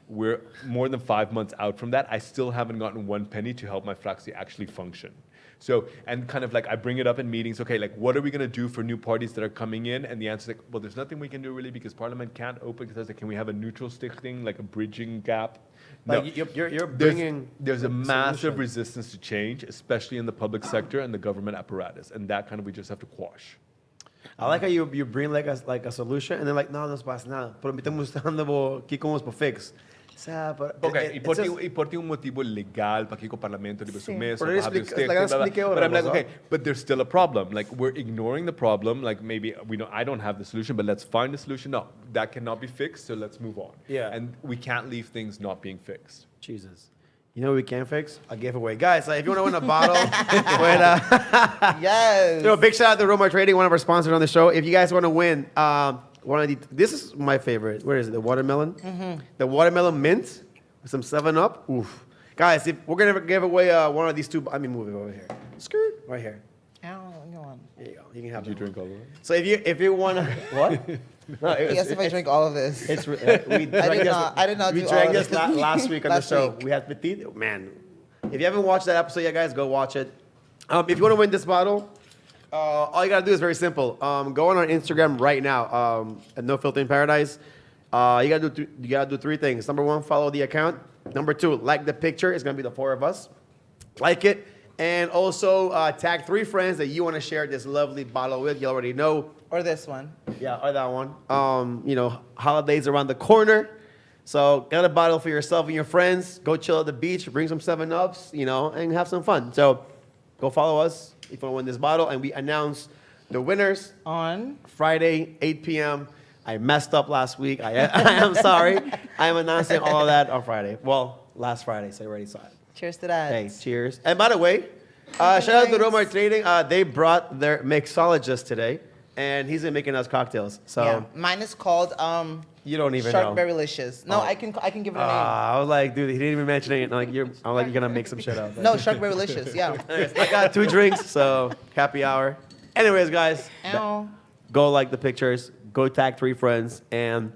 We're more than 5 months out from that. I still haven't gotten one penny to help my fraksi actually function. So, and kind of like I bring it up in meetings, okay, like what are we going to do for new parties that are coming in? And the answer is like, well, there's nothing we can do really because Parliament can't open. Because like, can we have a neutral stichting, like a bridging gap? No. Like you're bringing. There's a the massive solution. resistance to change, especially in the public sector and the government apparatus. And that kind of we just have to quash. I like how you bring like a solution and then like, no, no se passa nada. Pero me estamos mostrando aqui como para fix. Okay, e por um motivo legal para que o parlamento de Sim. mesa, But I'm like, okay, but there's still a problem. Like we're ignoring the problem. Like maybe we know I don't have the solution, but let's find the solution. No, that cannot be fixed. So let's move on. Yeah. And we can't leave things not being fixed. Jesus. You know what we can fix? A giveaway. Guys, if you want to win a bottle, Yes. big shout out to Roma Trading, one of our sponsors on the show. If you guys want to win, one of this is my favorite. Where is it? The watermelon? Mm-hmm. The watermelon mint with some 7-Up. Oof. Guys, if we're going to give away one of these two, move it over here. Skirt. Right here. Ow, go on. There you go. You can have Did you that drink all of it? So if you want to, what? No, Yes, if I drink all of this. It's, we drank I did not We do all drank of this this. last week on the Last show. week. We had Petit. Man, if you haven't watched that episode yet, guys, go watch it. If you want to win this bottle, all you gotta do is very simple. Go on our Instagram right now at No Filter in Paradise. You gotta do 3 things. Number 1, follow the account. Number 2, like the picture. It's gonna be the 4 of us. Like it, and also tag 3 friends that you want to share this lovely bottle with. You already know. Or this one. Yeah, or that one. Holidays around the corner. So get a bottle for yourself and your friends. Go chill at the beach, bring some 7-Ups, and have some fun. So go follow us if you want to win this bottle. And we announce the winners On. Friday, 8 p.m. I messed up last week. I am sorry. I am announcing all of that on Friday. Well, last Friday, so you already saw it. Cheers to that. Hey, cheers. And by the way, shout out to Roma Trading. They brought their mixologist today, and he's been making us cocktails. So Yeah. Mine is called you don't even know. Sharkberrylicious. No, Oh. I can give it a name. I was like, dude, he didn't even mention it. You're gonna make some shit up. No, Sharkberrylicious. Yeah. Anyways, I got 2 drinks, so happy hour. Anyways, guys, Ow. go like the pictures, go tag 3 friends, and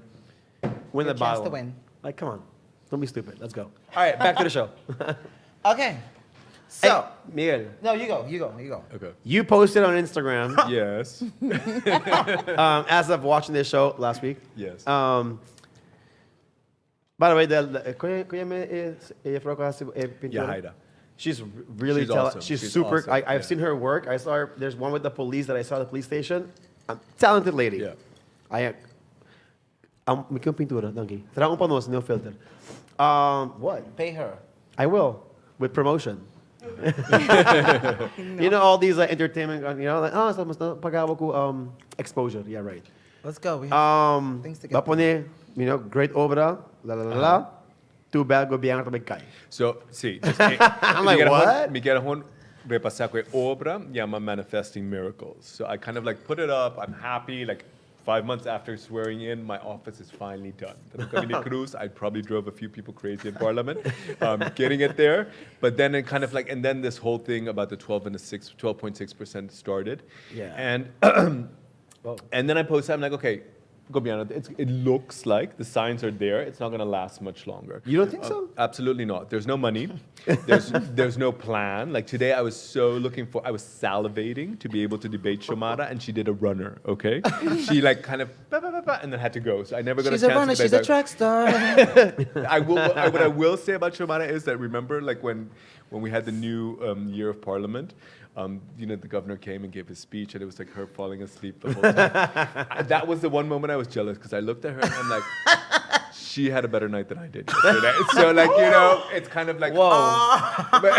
win the Good chance bottle. to win. Like, come on, don't be stupid. Let's go. All right, back to the show. Okay. So. Hey, Miguel, No, you go. Okay. you posted on Instagram Yes. as of watching this show last week. Yes. By the way, ella fue pintura? Yahaira. She's really She's talented. awesome. She's She's super. awesome, I've yeah. seen her work. I saw her. There's one with the police that I saw at the police station. Talented lady. Yeah. I am. Me quedo pintura, Donkey. Traga para nós, no filter. What? Pay her. I will with promotion. You know all these entertainment. Estamos pagando com exposure. Yeah, right. Let's go. We have things to Va get. poner, great obra, la. Too bad gobyerno também cai. So, sí. I'm like, what? Me quero repasar que obra llama Manifesting Miracles. So I kind of like put it up. I'm happy. Like 5 months after swearing in, my office is finally done. The Camino Cruz, I probably drove a few people crazy in Parliament, getting it there. But then it kind of like, and then this whole thing about the 12.6% started. Yeah. And Whoa. and then I posted, I'm like, okay, Gobiano, it looks like the signs are there. It's not going to last much longer. You don't think so? Absolutely not. There's no money. There's no plan. Like today, I was salivating to be able to debate Shomara, and she did a runner. Okay, she like kind of and then had to go. So I never got She's a a chance runner. to debate She's a her. track star. What I will say about Shomara is that remember, like when we had the new year of Parliament. The governor came and gave his speech, and it was like her falling asleep the whole time. That was the one moment I was jealous because I looked at her and I'm like, she had a better night than I did yesterday. So like it's kind of like Whoa. but-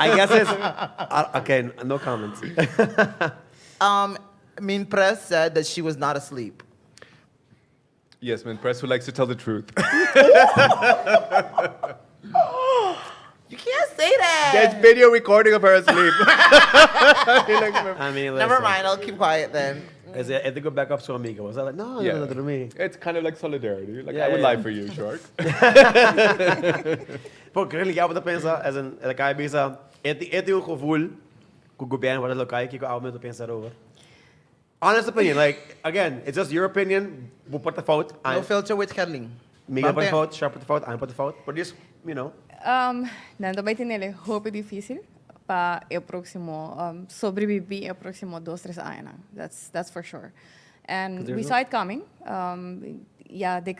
I guess it's okay. No comments. Min Press said that she was not asleep. Yes, man. Press who likes to tell the truth. You can't say that. There's video recording of her asleep. I mean, Never listen. mind. I'll keep quiet then. Is it go back up su amigo? Was I like, no, Yeah. no, no, to me. It's kind of like solidarity. Like, Yeah, I would yeah, lie yeah. for you, Shark. Porque really, ako pensa, as in, like, I bisa, ito yung gevoel, kung gobyerno wala lokal, kiko ako mo pensar over. Honest opinion, like, again, it's just your opinion, we'll put the vote. No filter with Kerling. Miguel put the Pampe- vote, Sharp put the vote, I put the vote. But just, you know, Nanto vai tinele hope difícil para o próximo sobreviver o próximo 2-3 anos. That's for sure. And we saw it coming.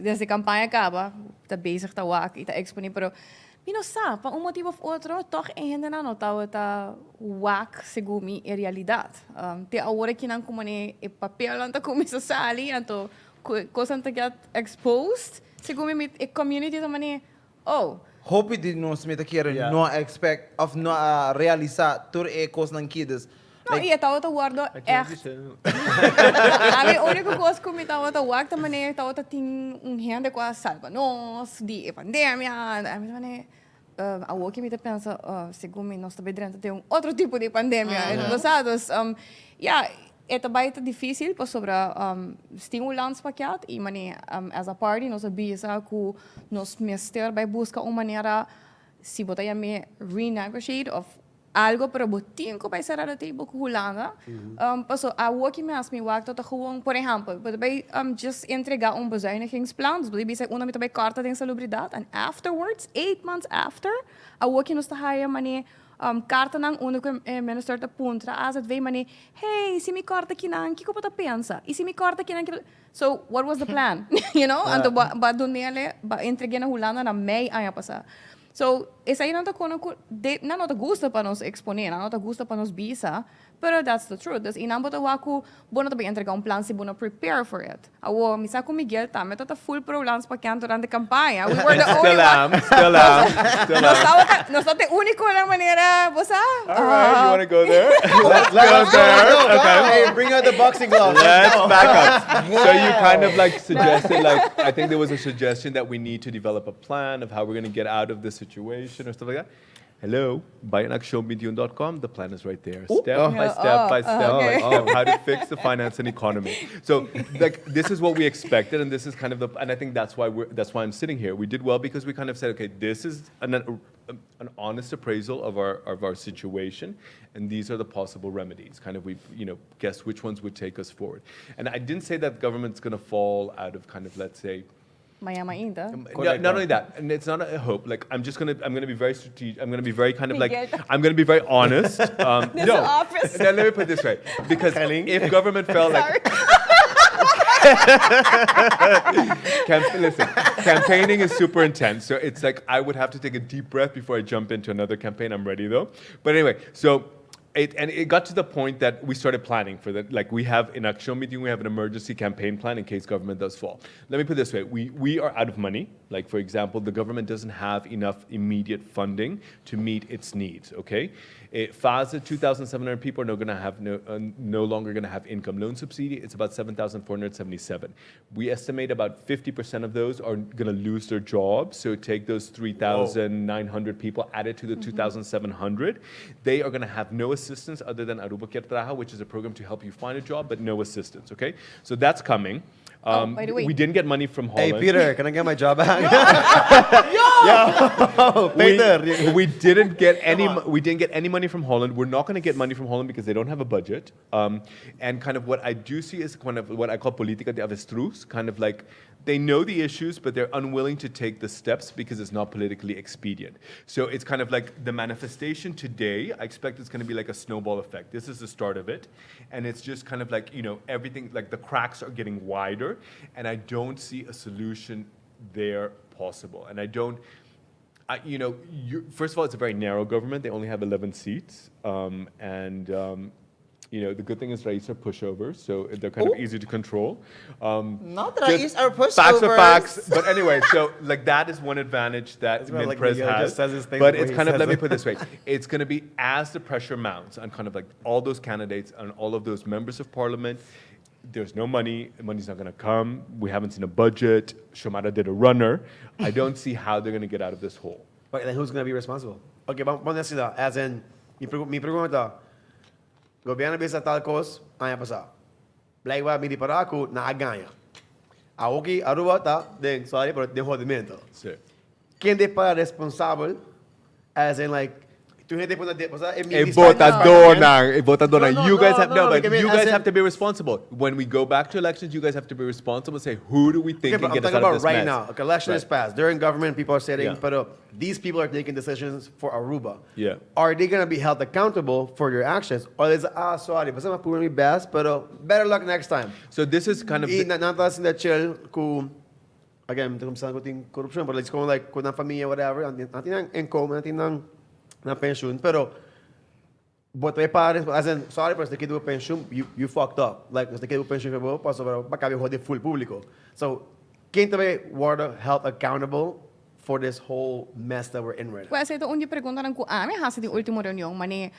Desde a campanha acaba, tá bezig tá wak, tá expone, pero sa, pa um motivo ou outro, toch ainda não tá wak segumi a realidade. Te a hora que não como e papel não tá começa a sair, então coisa não tá get exposed, segumi mit a community também, oh, Hope di no smita keren Yeah. no expect of no realizar tur e cos ng kids. não, e tá outra guarda echt. A única coisa que me estava a wak também estava a ter gente com a salva nós de pandemia, a mim a o que me pensa, segundo nós também dentro tem outro tipo de pandemia, no passado, é também difícil para sobre estimulantes paquete e mané as a party nós abisa que nós mestre vai buscar uma maneira se botar a me renegotiate of algo para botin ko vai ser a table com Holanda. Paso a o que me as me wak tot gewoon, por exemplo, bij just entregar bezuinigingsplan, dus bij say una met bij carta de insalubridade and afterwards 8 months after a o que nos ta haya mané carta ng único minister ta puntra as it vem mané hey si mi carta kinang kiko pata pensa e si mi carta kinang so what was the plan you know anto ba donele ba entregue na Holanda na May aya pasa. So, essa aí não te gusta para nos exponer, não te gusta para nos bisa, pero that's the truth. Dus inang bota waku, bono tabi entregar plan si bono prepare for it. Awo, misa ko Miguel tame tota full plans pa kyan durante campaña. We were the only one. Still am. Nos te único na manera, bosa. All right, you want to go there? let's go there. Okay. Hey, bring out the boxing gloves. Let's back up. So you kind of like suggested, like, I think there was a suggestion that we need to develop a plan of how we're going to get out of this situation or stuff like that. Hello, buyanaxshowmedium.com. The plan is right there. Step by step by step by step, how to fix the finance and economy. So, like, this is what we expected, and this is kind of the, and I think that's why I'm sitting here. We did well because we kind of said, okay, this is an honest appraisal of our situation, and these are the possible remedies. Kind of, we guess which ones would take us forward. And I didn't say that government's going to fall out of kind of, let's say. Maya ainda. No, not only that, and it's not a hope. Like I'm gonna be very strategic. I'm gonna be very kind of like I'm gonna be very honest. No, office. let me put it this way, because if government fell like. Listen, campaigning is super intense, so it's like I would have to take a deep breath before I jump into another campaign. I'm ready though. But anyway, so. It got to the point that we started planning for that. Like we have in Action Meeting, we have an emergency campaign plan in case government does fall. Let me put it this way: we are out of money. Like for example, the government doesn't have enough immediate funding to meet its needs. Okay, FASA 2,700 people are no longer going to have income loan subsidy. It's about 7,477. We estimate about 50% of those are going to lose their jobs. So take those 3,900 people added to the 2,700. They are going to have no assistance other than Aruba Kertraha, which is a program to help you find a job, but no assistance, okay? So that's coming. By the way. We didn't get money from Holland. Hey, Peter, can I get my job back? Peter. We didn't get any money from Holland. We're not going to get money from Holland because they don't have a budget. And kind of what I do see is kind of what I call politica de avestruz, kind of like they know the issues, but they're unwilling to take the steps because it's not politically expedient. So it's kind of like the manifestation today, I expect it's going to be like a snowball effect. This is the start of it. And it's just kind of like, everything, like the cracks are getting wider. And I don't see a solution there possible. And I don't, first of all, it's a very narrow government. They only have 11 seats. The good thing is Rais are pushovers, so they're kind of easy to control. Not Rais are pushovers. Facts are facts. But anyway, so like that is one advantage that Minpres Miguel has. just says his thing But the way it's he kind of, says let me it. put it this way, it's going to be as the pressure mounts on kind of like all those candidates and all of those members of parliament. There's no money. Money's not going to come. We haven't seen a budget. Shomara did a runner. I don't see how they're going to get out of this hole. But then who's going to be responsible? Okay, vamos a decir, as in, mi pregunta, gobierno bisa tal cosa, año pasado. Blijkbaar, mili para ako, nakaganha. Aqui, Aruba, tá? Sorry, pero tem rodimento. Sí. Quem é para responsável, as in, like, tu gente puna de, você é A votadona. No, You guys have no, but because you as guys in- have to be responsible. When we go back to elections, you guys have to be responsible. Say who do we think Okay, but can I'm get us talking out of about this right mess? now. Okay, election is Right. passed. During government, people are saying, Yeah. but these people are making decisions for Aruba. Yeah. Are they going to be held accountable for their actions? Or is sorry, but I'm putting me best, but better luck next time. So this is kind of E nata assim da chill com again, kung saan ko ting corruption, but it's kung like kung na familia whatever, natin ang income, natin ng pension, pero but may pares, as in, sorry, pero sa kido pension, you fucked up. Like, sa kido pension ka mo, paso pero baka hode full público. So, quem também water held accountable for this whole mess that we're in right now? Well, ito onde perguntaram com a minha de última reunião, mas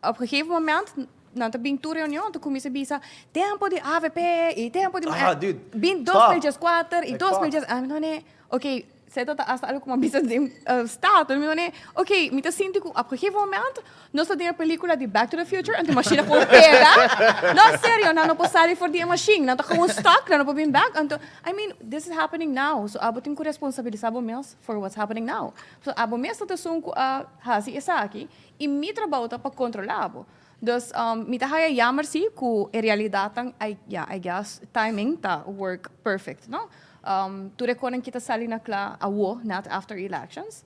op een gegeven moment na tabing tu reunião, tu começa a bisa tempo de AVP e tempo de Dude, bin stop. 2004 e Like, 2010, não é? Okay, você tá hasta algo como bisa de staat, não é? Okay, me tá sinto que op een gegeven moment nós temos a película de Back to the Future en de machine com pega. Não, sério, não po sali for the machine, não tá com stock, não po bin back. I mean, this is happening now. So abo tem ko responsabilidade abo mes for what's happening now. So abo mes tá sung ko hasi isa aqui e mi trabalho tá para controlar abo. Dus mita haya jammer si ku in realidad I guess timing ta work perfect, no? Tu rekonen kita sali na kla awo not after elections.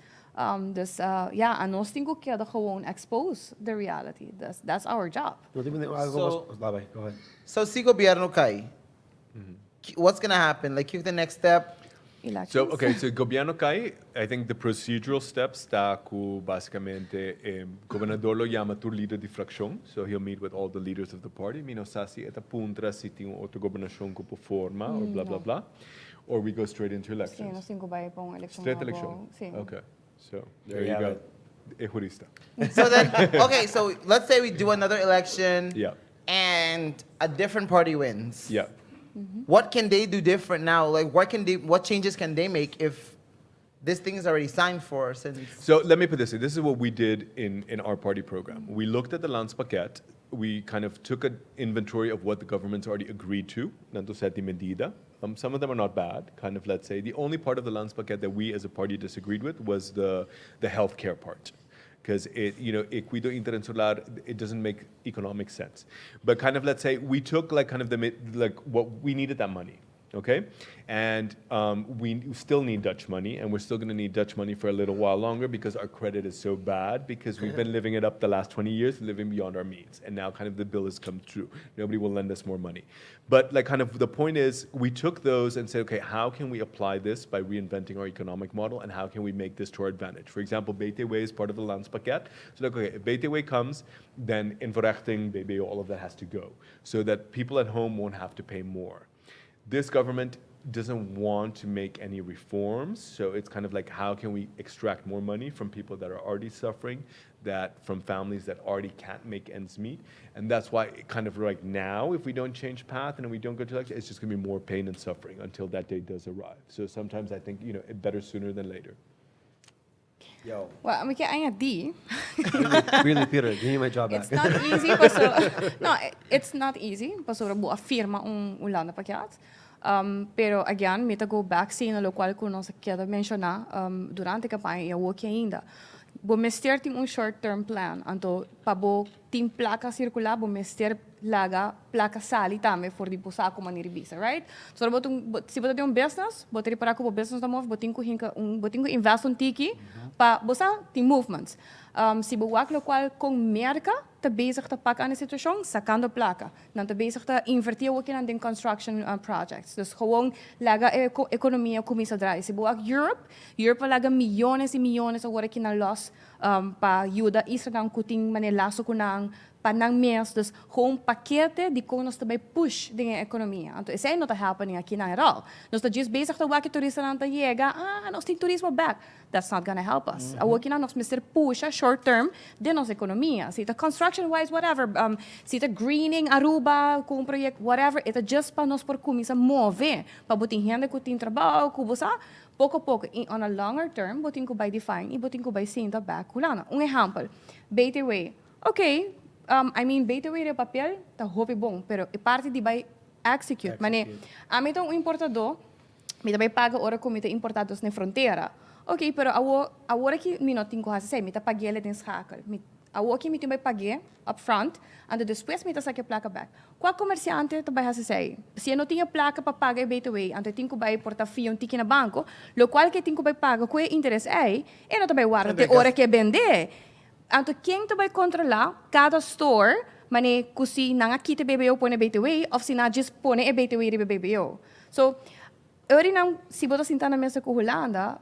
Dus anos tingo kaya gewoon expose the reality. That's our job. No, So- go ahead. So si gobyerno kay, what's gonna happen? Like, give the next step. Elections. So, okay, so Gobyerno Kai, I think the procedural steps está ku basicamente gobernador lo llama tu líder de fracción, so he'll meet with all the leaders of the party. Mino sasi eta puntra si tem outra gobernação ku po forma or blah blah blah, or we go straight into Sim, elections. nós tingo ba pong election. Straight election. Sim. Okay, so There there you you have go. Jurista. So then, okay, so let's say we do another election. Yeah. And a different party wins. Yeah. What can they do different now? Like, what changes can they make if this thing is already signed for? Since So let me put this in. This is what we did in our party program. We looked at the Landspaket. We kind of took an inventory of what the government's already agreed to. Nanto seti medida. Some of them are not bad, kind of, let's say. The only part of the Landspaket that we as a party disagreed with was the healthcare part. Because Equido Interinsular, it doesn't make economic sense. But kind of, let's say, we took like kind of what we needed that money, okay? And we still need Dutch money, and we're still going to need Dutch money for a little while longer because our credit is so bad, because we've been living it up the last 20 years, living beyond our means. And now kind of the bill has come true. Nobody will lend us more money. But like kind of the point is, we took those and said, okay, how can we apply this by reinventing our economic model, and how can we make this to our advantage? For example, BTW is part of the Landspaket. So like, okay, if BTW comes, then inverrechting, BBO, all of that has to go, so that people at home won't have to pay more. This government doesn't want to make any reforms, so it's kind of like, how can we extract more money from people that are already suffering, from families that already can't make ends meet? And that's why kind of like now, if we don't change path and we don't go to election, it's just going to be more pain and suffering until that day does arrive. So sometimes I think, better sooner than later. Yo, Well, me kaya di. really, Peter, give me my job back. It's not easy, paso. No, it's not easy. Paso rabu afirma ulan na pakyat. Pero again, me go back sim lo qual que nós queda mencionar durante a campanha e o que ainda. Bo mester tem short-term plan, anto pabo tem placa circular, bo mester laga placa sali também for di pusa como niribisa, right? So se você tem business, botar para com business da move, botinho invest tiki pa bosa tem movements. Se boak lo qual com merca te bezig te pakken aan de situatie, sacando placa. Dan te bezig te inverteren ook in de construction projects. Dus gewoon laga economie comienza a draaien. Se boak Europe laga miljones y miljones ahora que na los pa ayuda Israel kuting manelaso kunang panang mes, dus gewoon pakketten die kunnen ons erbij push de economie. Want is not happening aqui na Irak. Dus dat just bezig te waken toeristen aan te jega, nós tem toerismo back. That's not gonna help us. Aqui na nós mister push short term de nossa economia. Se tá construction wise whatever, se tá greening Aruba com project whatever, it just para nós por começar mover, para botar gente que tem trabalho, que você pouco a pouco, on a longer term, botin ko by define, botin ko by sinta back kulana. Exemplo, BTW. Okay, I mean, BTW de papel, tá hope bom, pero parte de by execute. Mane, amita um importador, mita vai paga ora com mita importados na fronteira. Ok, pero agora que mi não tenho coisa, mita paguei ele den schakel. Agora que mita vai paguei upfront, e depois mita saque a placa back. Qual comerciante também has sei? Se eu não tinha placa para pagar BTW, então tenho que vai portar fio um ticket na banco, lo qual que tenho que vai pagar com interesse é, e não também guarda até hora que vender. Então quem também controlar cada store, mane kusi nanga kita BBO pone BTW, ou se na just pone BTW ribe BBO. So, eu não se botar sentar na mesa com Holanda,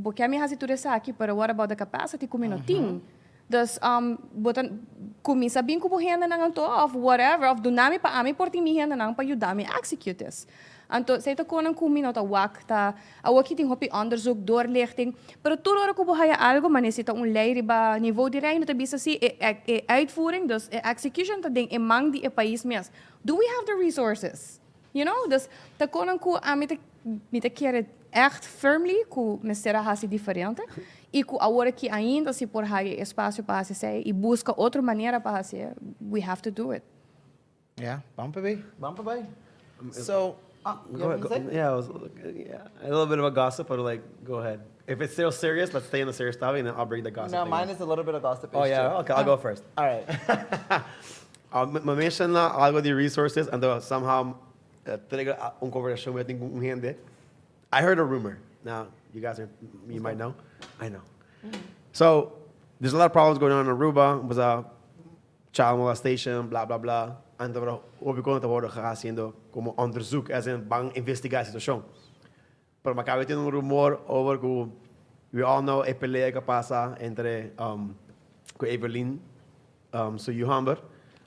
porque a minha hasitura é aqui, para what about the capacity que não tem. Dus botan kumisa bin ko buhenda nang to of whatever of dunami pa ami porti mi henda nang pa yudami executes. Anto sa ito ko nang kumino ta wak ta awaki ting hopi onderzoek doorlichting pero tulor ko buhaya algo manisita un leiri ba niveau di reino ta bisa si uitvoering dus execution ta ding emang di país mes. Do we have the resources? You know, dus ta ko nang ko ami ta mita kere echt firmly ku mesera hasi diferente. E com a hora que ainda se por aí espaço para fazer e busca outra maneira para fazer, we have to do it. Yeah, bump away. So, Go ahead. Yeah, a little bit of a gossip, but like, go ahead. If it's still serious, let's stay in the serious topic, and then I'll bring the gossip. no, thing mine in. is a little bit of gossip. Oh yeah, okay, I'll go first. All right. Mention na algo de resources, and somehow talaga conversation with gente. I heard a rumor. Now, you might know. I know. So, there's a lot of problems going on in Aruba. Was a child molestation, blah, blah, blah. And we going to worden haciendo como onderzoek, as in bang investigatie situación. Pero me acaba de tener un rumor over que we all know a pelea que pasa entre con Evelyn Sujuhamber.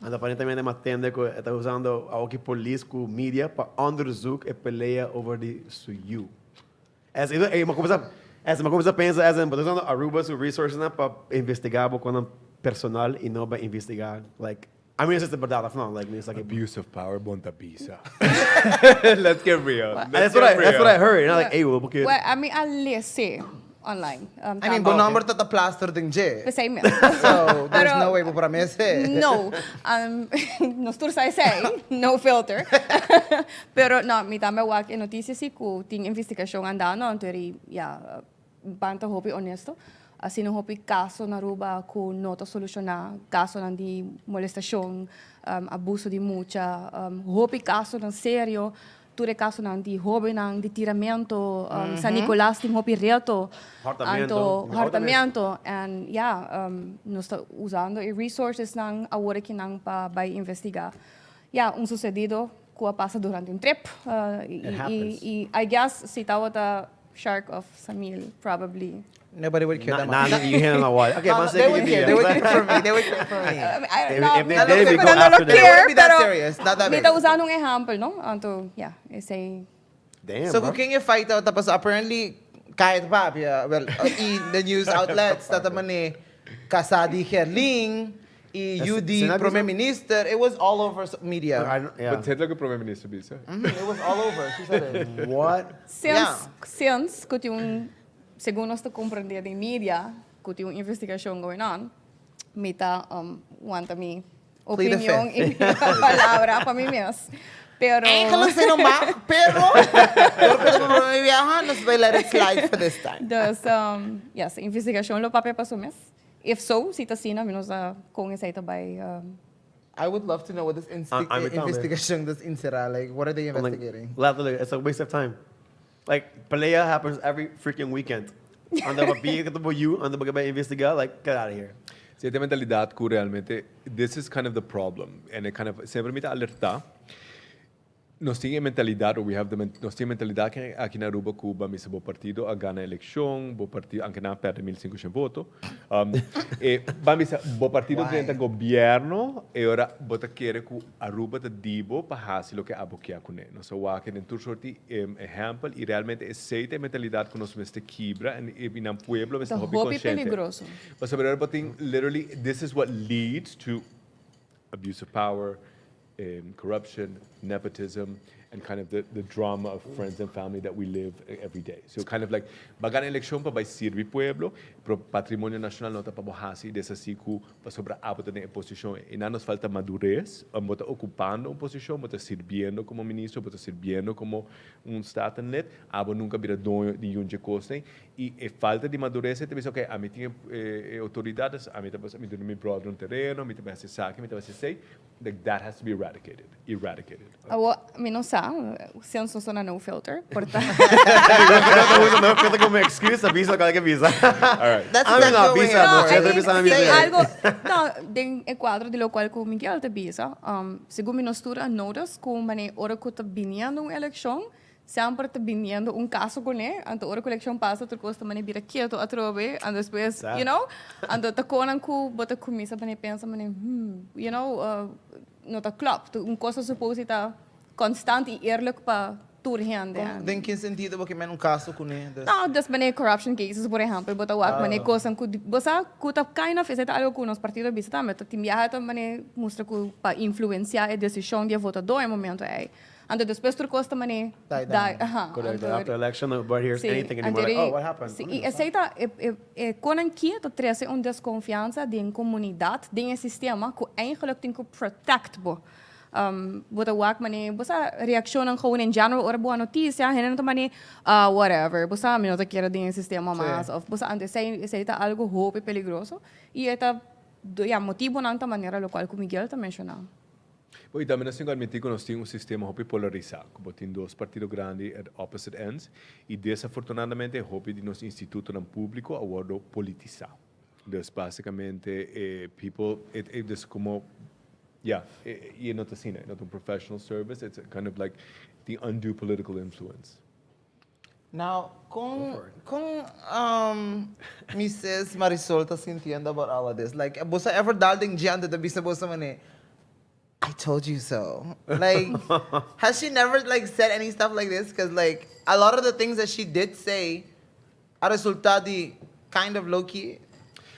En aparentemente me atende que está usando a que police con media para onderzoek a pelea over the Suju. As me começa a pensar, but usando Aruba's resources para investigar quando personal e não para investigar, like, I mean, it's just about that, no, like, it's like Abuse of power, bonta pizza. Let's get real. That's what I heard. And I'm like, hey, porque... Well, I mean, I lese online. I mean, bon number tata plaster ding je. Besay me. So, there's Pero- no way para me say. No. Nos tur say, no filter. Pero no, mi tama wak e notícia si ku ting investigasyon andando, anteri, yeah, banta hopi honesto. Assim, hopi caso na Aruba ku nota solucionar, caso nan di molestação, abuso de mucha, hopi caso nan sério, ture caso nan di hobby nan di tiramento, San Nicolás ting hopi reto, hartamento, and yeah, nós está usando e resources nan agora que nan pa vai investigar. Yeah, sucedido que passa durante trip, e I guess se tava ta shark of Samil, probably. Nobody would care that Nah, much. you handle my what? Okay, mas They would care. They would care for me. They would care for me. If they Not did, we look- go not after look- It them. wouldn't be that serious. Not that May big. ta usando un example, no? Anto, yeah, say Damn, So bro. kung yung fight out, tapos apparently, kahit pa, well, in the news outlets, tataman ni Kasadi Herling, UD sinabi Prime sa- Minister, it was all over media. Yeah. But ted lang yung Prime Minister, Bisa. It was all over. She said it. What? since que yung segundo esta compreender de media, que yung investigation going on, mita want me Plead the opinion in palabra pa mi mes. Pero Ay, kalang sinumak, pero, pero may viahan, let's let it slide for this time. das yes, investigation lo pape pa mes. If so, sita sina menos kung isa ito by I would love to know what this I'm investigation does insira. Like, what are they I'm like, investigating? literally, it's a waste of time. Like, pelea happens every freaking weekend. Anda ba biga ka you, anda ba ka ba investigar? Like, get out of here. Sa ito mentalidad ko realmente, this is kind of the problem. And it kind of, sempre me alerta, nos tiene mentalidad, or we have nos tiene mentalidad que aqui na Aruba, Cuba, misa bo partido a gana eleksyon, bo partido, ang na perde 1,500 voto. Misa, bo partido dentro do governo, e ora bota querer que Aruba ta dibo pa hasi lo que abokia com ele. So, wa que dentro sorti exemplo, e realmente aceita a mentalidade que nos meste quebra, e in um pueblo meste hobby hobby consciente. peligroso. Mas saber literally, this is what leads to abuse of power, corruption, nepotism, and kind of the drama of friends and family that we live every day. So kind of like, bagan eleksyon pa ba sirvi pueblo, pero patrimonio nacional nota pa bohasi dessa siku pa sobra abota na posisyon. E na nos falta madurez, bota ocupando uma posição, bota sirviendo como ministro, bota sirviendo como statenlid, abo nunca vira dono de um costa. E falta de madurez, te diz, ok, a mim tinha autoridades, a mim tem me brother um terreno, a mim tem esse saque, a mim tem esse sei, like that has to be eradicated. Mi não sabe, o censo só no filter, portanto. Não fica como excusa, avisa o cara que avisa. All right. That's I'm that's not the way visa, it no, works. Pedro visa na minha Tem vida. algo, não, tem quadro de lo qual com Miguel te bisa, segundo mistura notas com mane ora que tá viniendo uma eleição, sempre tá viniendo caso com ele, então ora que a eleição passa, tu costa mane vira quieto a trove, and depois, you know, então tá conan ku bota comisa mane pensa mane, you know, não tá klopt, coisa suposta constant e eerlijk para toerhande. Em que sentido porque men caso com ele? Não, das mané corruption cases, por exemplo, bota o mané coisa que você kuta kind of é algo que nos partidos bisa mas tem viaja mané mostra que para influenciar a decisão de votador em momento é. Ando depois tu costa mané Correct. After election, nobody hears anything anymore. Like, oh, what happened? Sim, e aceita quando que tu traz desconfiança de comunidade, de sistema que eigenlijk tem que protect bo. Bota wak mani bosa reaksyonan gewoon in general or buwan notisya hinan to mani whatever bosa minuto quiero din sistema mas of bosa antes sei ta algo hope peligroso y eta motivo nanta manera lo cual como Miguel ta mencionou. E também nós temos que admitir que nós temos sistema hope polarizado, como tem dois partidos grandes at opposite ends, e desafortunadamente hope de nosso instituto no público agora politizado. Então, basicamente, people, es como yeah, you're not a cine, not a professional service. It's kind of like the undue political influence. Now, com Mrs. Marisol tá sentindo about all of this. Like, você ever daling diante da bisa você mane? I told you so. Like, has she never like said any stuff like this? Because like a lot of the things that she did say, a resultado de kind of low key.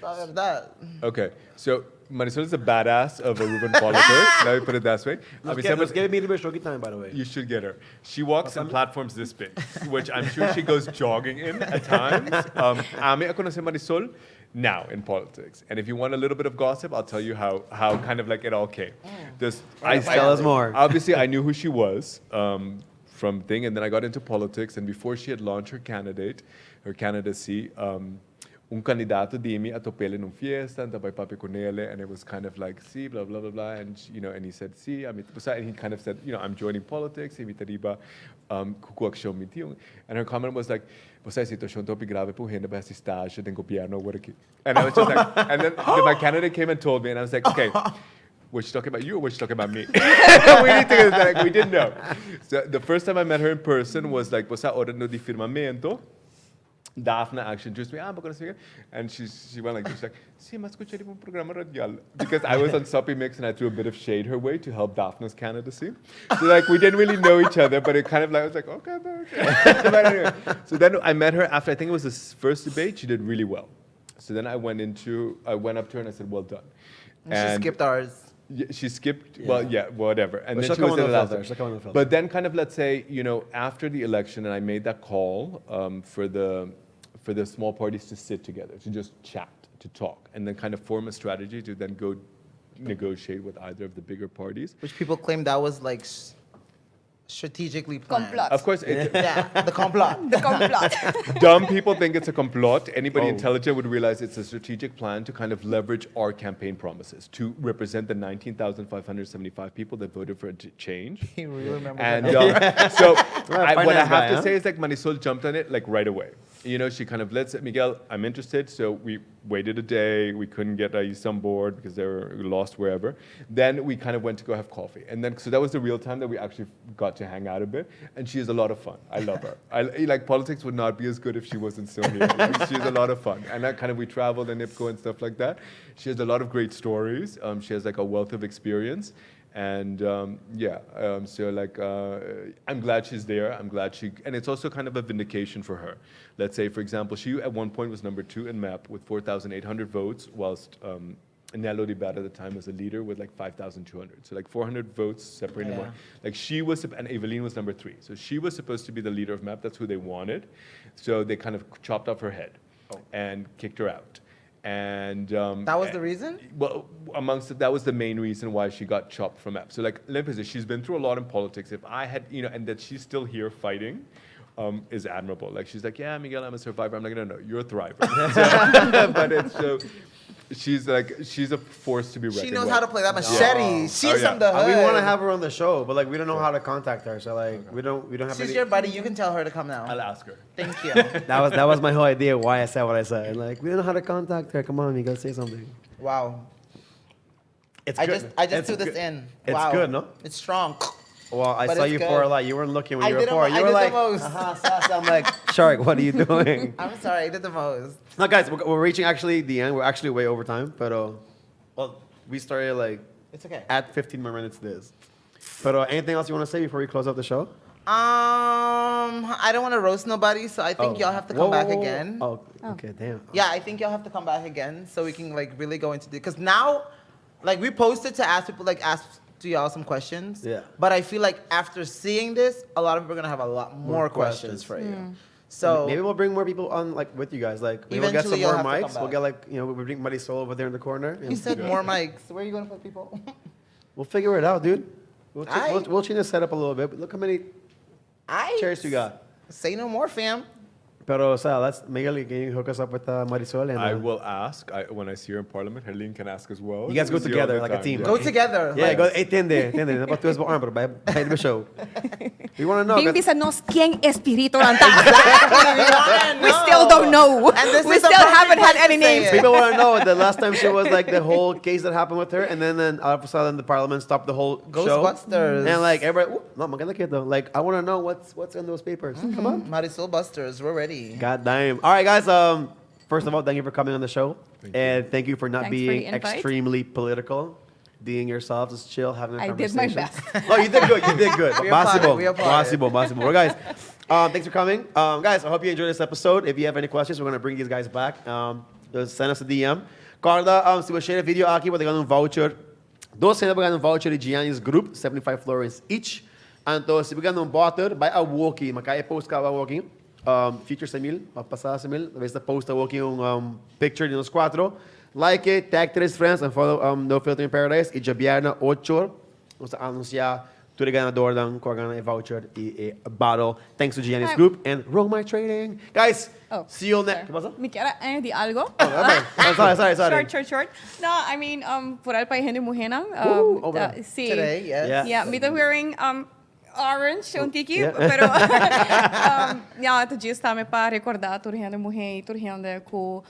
That. Okay, so Marisol is a badass of Aruban politics. Let me put it that way. Let's get me to Shogi time, by the way. You should get her. She walks in platforms this big, which I'm sure she goes jogging in at times. Ame a conocer Marisol now in politics. And if you want a little bit of gossip, I'll tell you how kind of like it all came. Tell us more. Obviously, I knew who she was from thing, and then I got into politics. And before she had launched her candidacy, candidato di mi a topele in una fiesta, and by papi con ele, and it was kind of like, sí, blah, blah, blah, blah, and, and he said, sí, and he kind of said, I'm joining politics, y mi tariba, kukuaksyon mi tiyo. And her comment was like, você situação topi grave por renda para estágio de governo agora aqui. And I was just like, and then my candidate came and told me, and I was like, okay, was she talking about you or was she talking about me? We didn't know. So the first time I met her in person was like, você orando de firmamento. Daphne actually introduced me, I'm going to sing it. And she went like, sí, mas escuché un programa radial. Because I was on Soppy Mix and I threw a bit of shade her way to help Daphne's candidacy. So like, we didn't really know each other, but it kind of like, I was like, okay. But anyway. So then I met her after, I think it was the first debate, she did really well. So then I went up to her and I said, well done. And she skipped ours. Yeah, she skipped, whatever. And But then she was in the last. But then kind of, let's say, after the election, and I made that call for the small parties to sit together, to just chat, to talk, and then kind of form a strategy to then go negotiate with either of the bigger parties. Which people claim that was like strategically planned. Complot. Of course, Yeah, the complot. The complot. dumb people think it's a complot. Anybody intelligent would realize it's a strategic plan to kind of leverage our campaign promises to represent the 19,575 people that voted for a change. You really remember And that? so what I finance have guy, to say is like Marisol jumped on it like right away. She kind of lets Miguel, I'm interested. So we waited a day. We couldn't get Aisa on board because they were lost wherever. Then we kind of went to go have coffee. And then, so that was the real time that we actually got to hang out a bit. And she is a lot of fun. I love her. Like politics would not be as good if she wasn't still here. Like, she's a lot of fun. And that kind of, we traveled in IPCO and stuff like that. She has a lot of great stories. She has like a wealth of experience. And so like, I'm glad she's there. I'm glad and it's also kind of a vindication for her. Let's say, for example, she at one point was number 2 in MAP with 4,800 votes, whilst Nello Di Bad at the time was a leader with like 5,200. So like 400 votes separating Yeah. more. Like she was, and Evelyn was number 3. So she was supposed to be the leader of MAP. That's who they wanted. So they kind of chopped off her head and kicked her out. And That was the reason? well, that was the main reason why she got chopped from MAP. So like Olympus, she's been through a lot in politics. If I had, and that she's still here fighting, is admirable. Like she's like, yeah, Miguel, I'm a survivor. I'm like, no, you're a thriver. So, but it's so. She's a force to be reckoned She knows with. how to play that machete. She's yeah. from the hood. We want to have her on the show, but like we don't know how to contact her. So like we don't have She's any. your buddy. You can tell her to come now. I'll ask her. Thank you. That was my whole idea why I said what I said. Like we don't know how to contact her. Come on, you gotta say something. Wow. It's I good. just It's threw this good. in. It's Wow. good, no? It's strong. Well, I But saw it's you good. pour a lot. You weren't looking when I you were did pouring. I You were did like, the most. Sassy. I'm like, Shark, what are you doing? I'm sorry, I did the most. No, guys, we're reaching actually the end. We're actually way over time, but well, we started like It's okay. at 15 more minutes. This. But anything else you want to say before we close up the show? I don't want to roast nobody, so I think y'all have to come back again. Oh, okay, damn. Yeah, I think y'all have to come back again so we can like really go into because now, like we posted to ask people ask to y'all some questions. Yeah. But I feel like after seeing this, a lot of people are gonna have a lot more questions for you. So Maybe we'll bring more people on like with you guys. Like maybe we'll get some Eventually more you'll have to mics. come We'll get like we'll bring Marisol over there in the corner. you said more mics. Where are you gonna put people? We'll figure it out, dude. We'll Aight. we'll change the setup a little bit. But look how many chairs you got. Say no more, fam. Pero, let's Miguel, can you hook us up with Marisol? And, I will ask. When I see her in Parliament, Helene can ask as well. You guys go We see her all together the like a time, team. yeah. Go together. Yeah, like- go. Tende. Dapat tuwas mo arm, pero by the show. We want to know. Bing 'cause- bisanos quién espiritu ng tao. Exactly, We still don't know. And this We is the still perfect haven't had place to any say names. it. People want to know the last time she was like the whole case that happened with her, and then all of a sudden the parliament stopped the whole show. Ghostbusters. And like everybody, no, maganda kid though. Like I want to know what's in those papers. Come on. Marisol Busters, we're ready. God damn. All right, guys. First of all, thank you for coming on the show, and thank you for not Thanks for being the invite. extremely political. Being yourself, just chill, having a I did my conversation. best. No, you did good. You did good. We applaud it, we Possible. applaud it. Possible. Well, guys, thanks for coming. Guys, I hope you enjoyed this episode. If you have any questions, we're going to bring these guys back. Just send us a DM. Carla, se você video aqui, vou te ganhar voucher. 12 vou ganhar voucher de Gianni's Group, 75 florins each. Então, se você ganhar butter, vai a walkie. Makaya post ka a walkie. Feature sa mil, pasada sa mil. Talvez na post a walkie picture de nos quatro. Like it, tag 3 friends, and follow No Filter in Paradise. E Jabiana 8. Vamos anunciar tudo ganador ng Corgana voucher e a bottle. Thanks to Gianni's Group and Roll My Trading. Guys, see you next. ¿Qué pasa? ¿Me quiera añadir algo? Sorry. Short. No, I mean, por el país hindi muhenang. over. Sí. Today, yes. Yeah. Yeah, me too wearing orange, yung tiki, Yeah. pero yeah, ito just tame pa recordar turhende muhen, turhende ko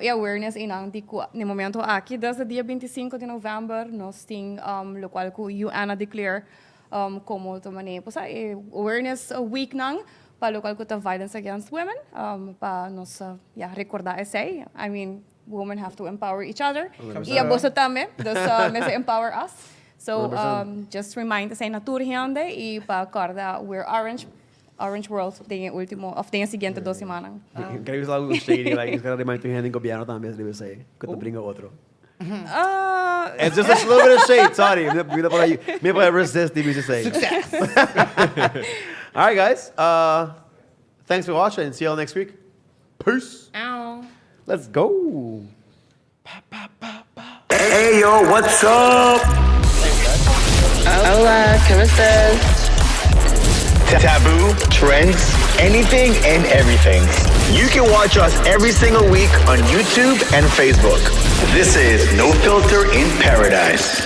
e awareness inang di ko ni momento aqui desde dia 25 de novembro nós tem lo qual ko UN declare como to mane posa awareness week nang pa lo qual ko ta violence against women pa nos recordar esse I mean women have to empower each other e aboso tame dus mese empower us. So, just remind sa naturhende e pa corda we're orange world tem último of tem siguiente 2 semanas. Queremos algo shady, like, quero remind to handing gobyerno também, deve ser. Que tu brinca outro. It's just a little bit of shade, sorry. Maybe I resist, did you say. Success. All right, guys. Thanks for watching and see you all next week. Peace. Ow. Let's go. Hey, yo, what's up? Hola, ¿cómo estás? Taboo, trends, anything and everything. You can watch us every single week on YouTube and Facebook. This is No Filter in Paradise.